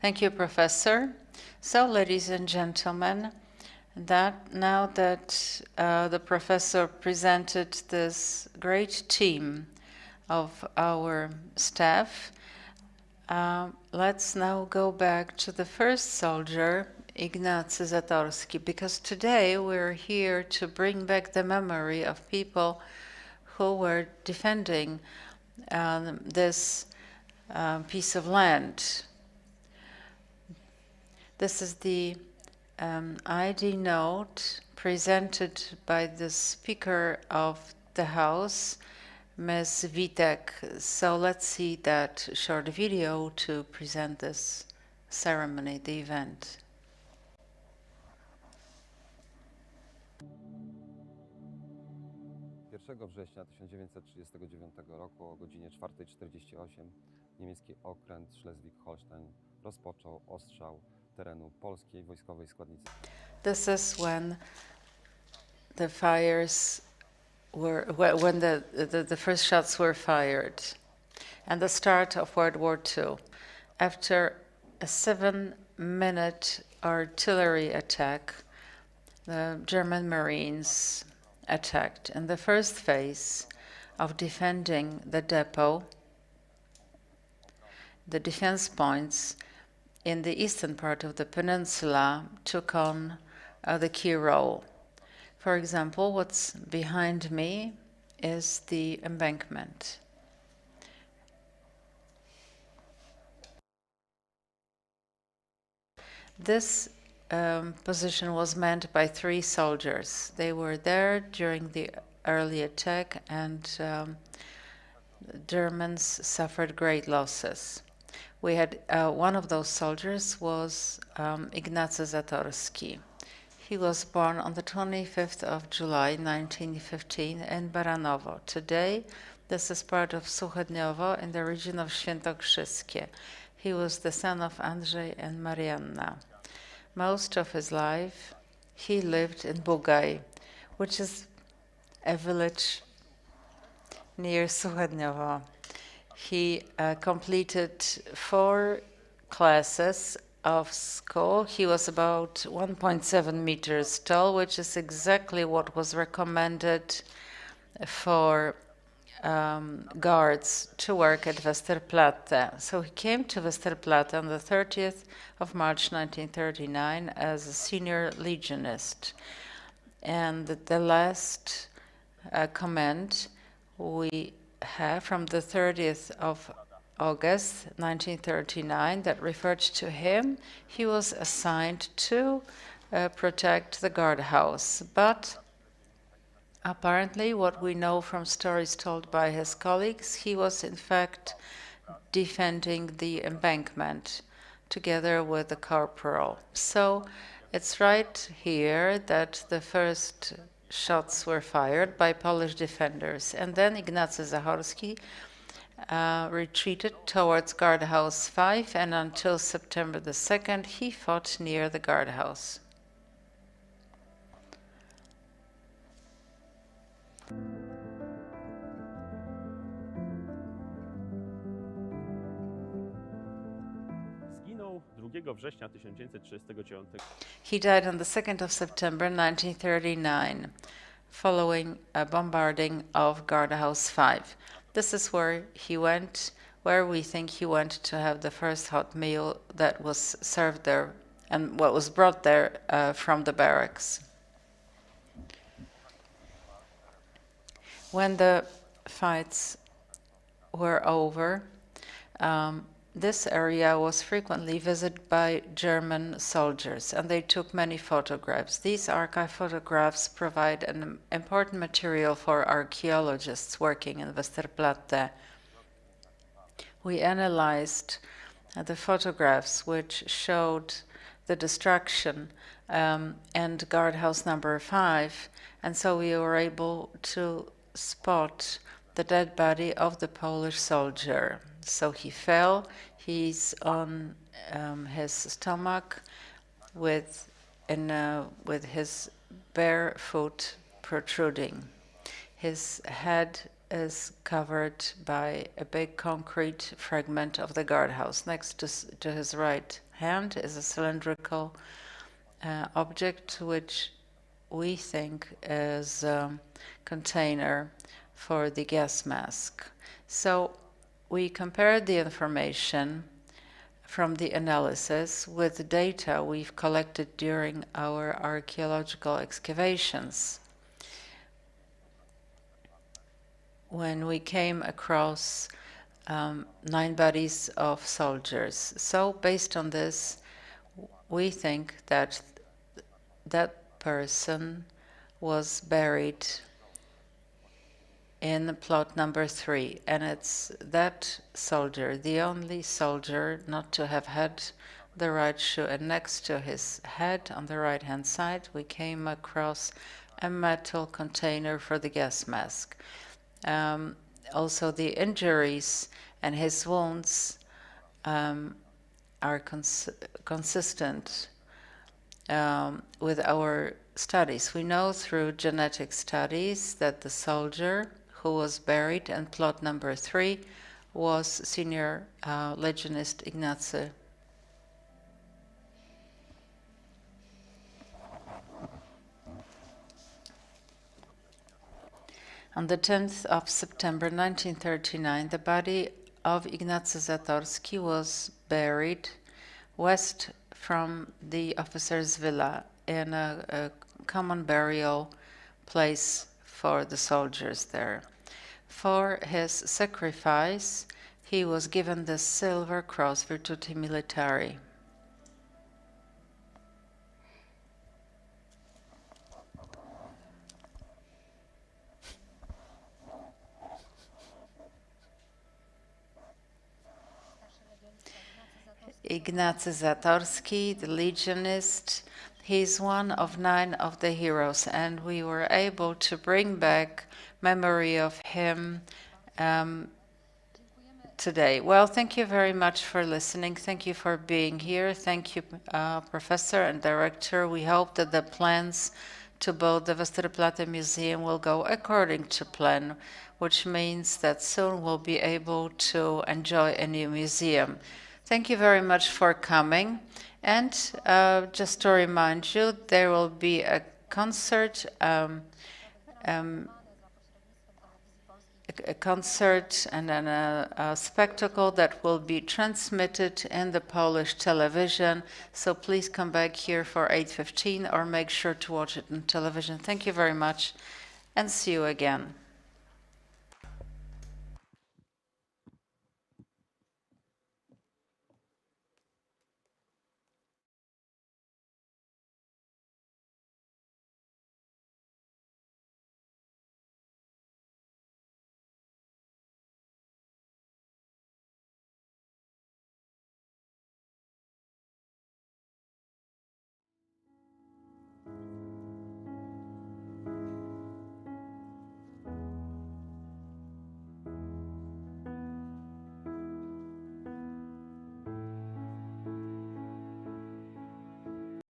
Thank you, Professor. So, ladies and gentlemen, now that the professor presented this great team of our staff, let's now go back to the first soldier, Ignacy Zatorski, because today we're here to bring back the memory of people who were defending this piece of land. This is the ID note presented by the Speaker of the House, Ms. Witek. So let's see that short video to present this ceremony, the event. 1 września 1939 roku o godzinie 4:48 niemiecki okręt Schleswig-Holstein rozpoczął ostrzał terenu polskiej wojskowej składnicy. This is when the fires were, when the first shots were fired, and the start of World War II. After a 7-minute artillery attack, the German Marines attacked. In the first phase of defending the depot, the defense points in the eastern part of the peninsula took on the key role. For example, what's behind me is the embankment. This position was manned by 3 soldiers. They were there during the early attack, and the Germans suffered great losses. We had one of those soldiers was Ignacy Zatorski. He was born on the 25th of July, 1915 in Baranowo. Today, this is part of Suchedniowo in the region of Świętokrzyskie. He was the son of Andrzej and Marianna. Most of his life, he lived in Bugaj, which is a village near Suchedniowo. He completed 4 classes of school. He was about 1.7 meters tall, which is exactly what was recommended for guards to work at Westerplatte. So he came to Westerplatte on the 30th of March 1939 as a senior legionist. And the last comment we have from the 30th of August 1939 that referred to him. He was assigned to protect the guardhouse, but apparently, what we know from stories told by his colleagues, he was in fact defending the embankment together with the corporal. So it's right here that the first shots were fired by Polish defenders, and then Ignacy Zachorski retreated towards guardhouse 5, and until September the 2nd, he fought near the guardhouse. Zginął 2 września 1939. He died on the 2nd of September 1939, following a bombarding of guardhouse 5. This is where he went, where we think he went to have the first hot meal that was served there and what was brought there from the barracks. When the fights were over, this area was frequently visited by German soldiers, and they took many photographs. These archive photographs provide an important material for archaeologists working in Westerplatte. We analyzed the photographs which showed the destruction and guardhouse number 5, and so we were able to spot the dead body of the Polish soldier. So he fell, he's on his stomach with his bare foot protruding. His head is covered by a big concrete fragment of the guardhouse. Next to his right hand is a cylindrical object which we think is a container for the gas mask. So we compared the information from the analysis with the data we've collected during our archaeological excavations. When we came across 9 bodies of soldiers. So based on this, we think that that person was buried in plot number 3, and it's that soldier, the only soldier not to have had the right shoe. And next to his head on the right hand side we came across a metal container for the gas mask. Also the injuries and his wounds are consistent with our studies. We know through genetic studies that the soldier who was buried in plot number 3 was senior legionist Ignacy. On the 10th of September 1939, the body of Ignacy Zatorski was buried west from the officer's villa in a common burial place for the soldiers there. For his sacrifice, he was given the Silver Cross Virtuti Militari. Ignacy Zatorski, the legionist, he's one of 9 of the heroes, and we were able to bring back memory of him today. Well, thank you very much for listening. Thank you for being here. Thank you, Professor and Director. We hope that the plans to build the Westerplatte Museum will go according to plan, which means that soon we'll be able to enjoy a new museum. Thank you very much for coming. And just to remind you, there will be a concert, and then a spectacle that will be transmitted in the Polish television. So please come back here for 8:15 or make sure to watch it on television. Thank you very much and see you again.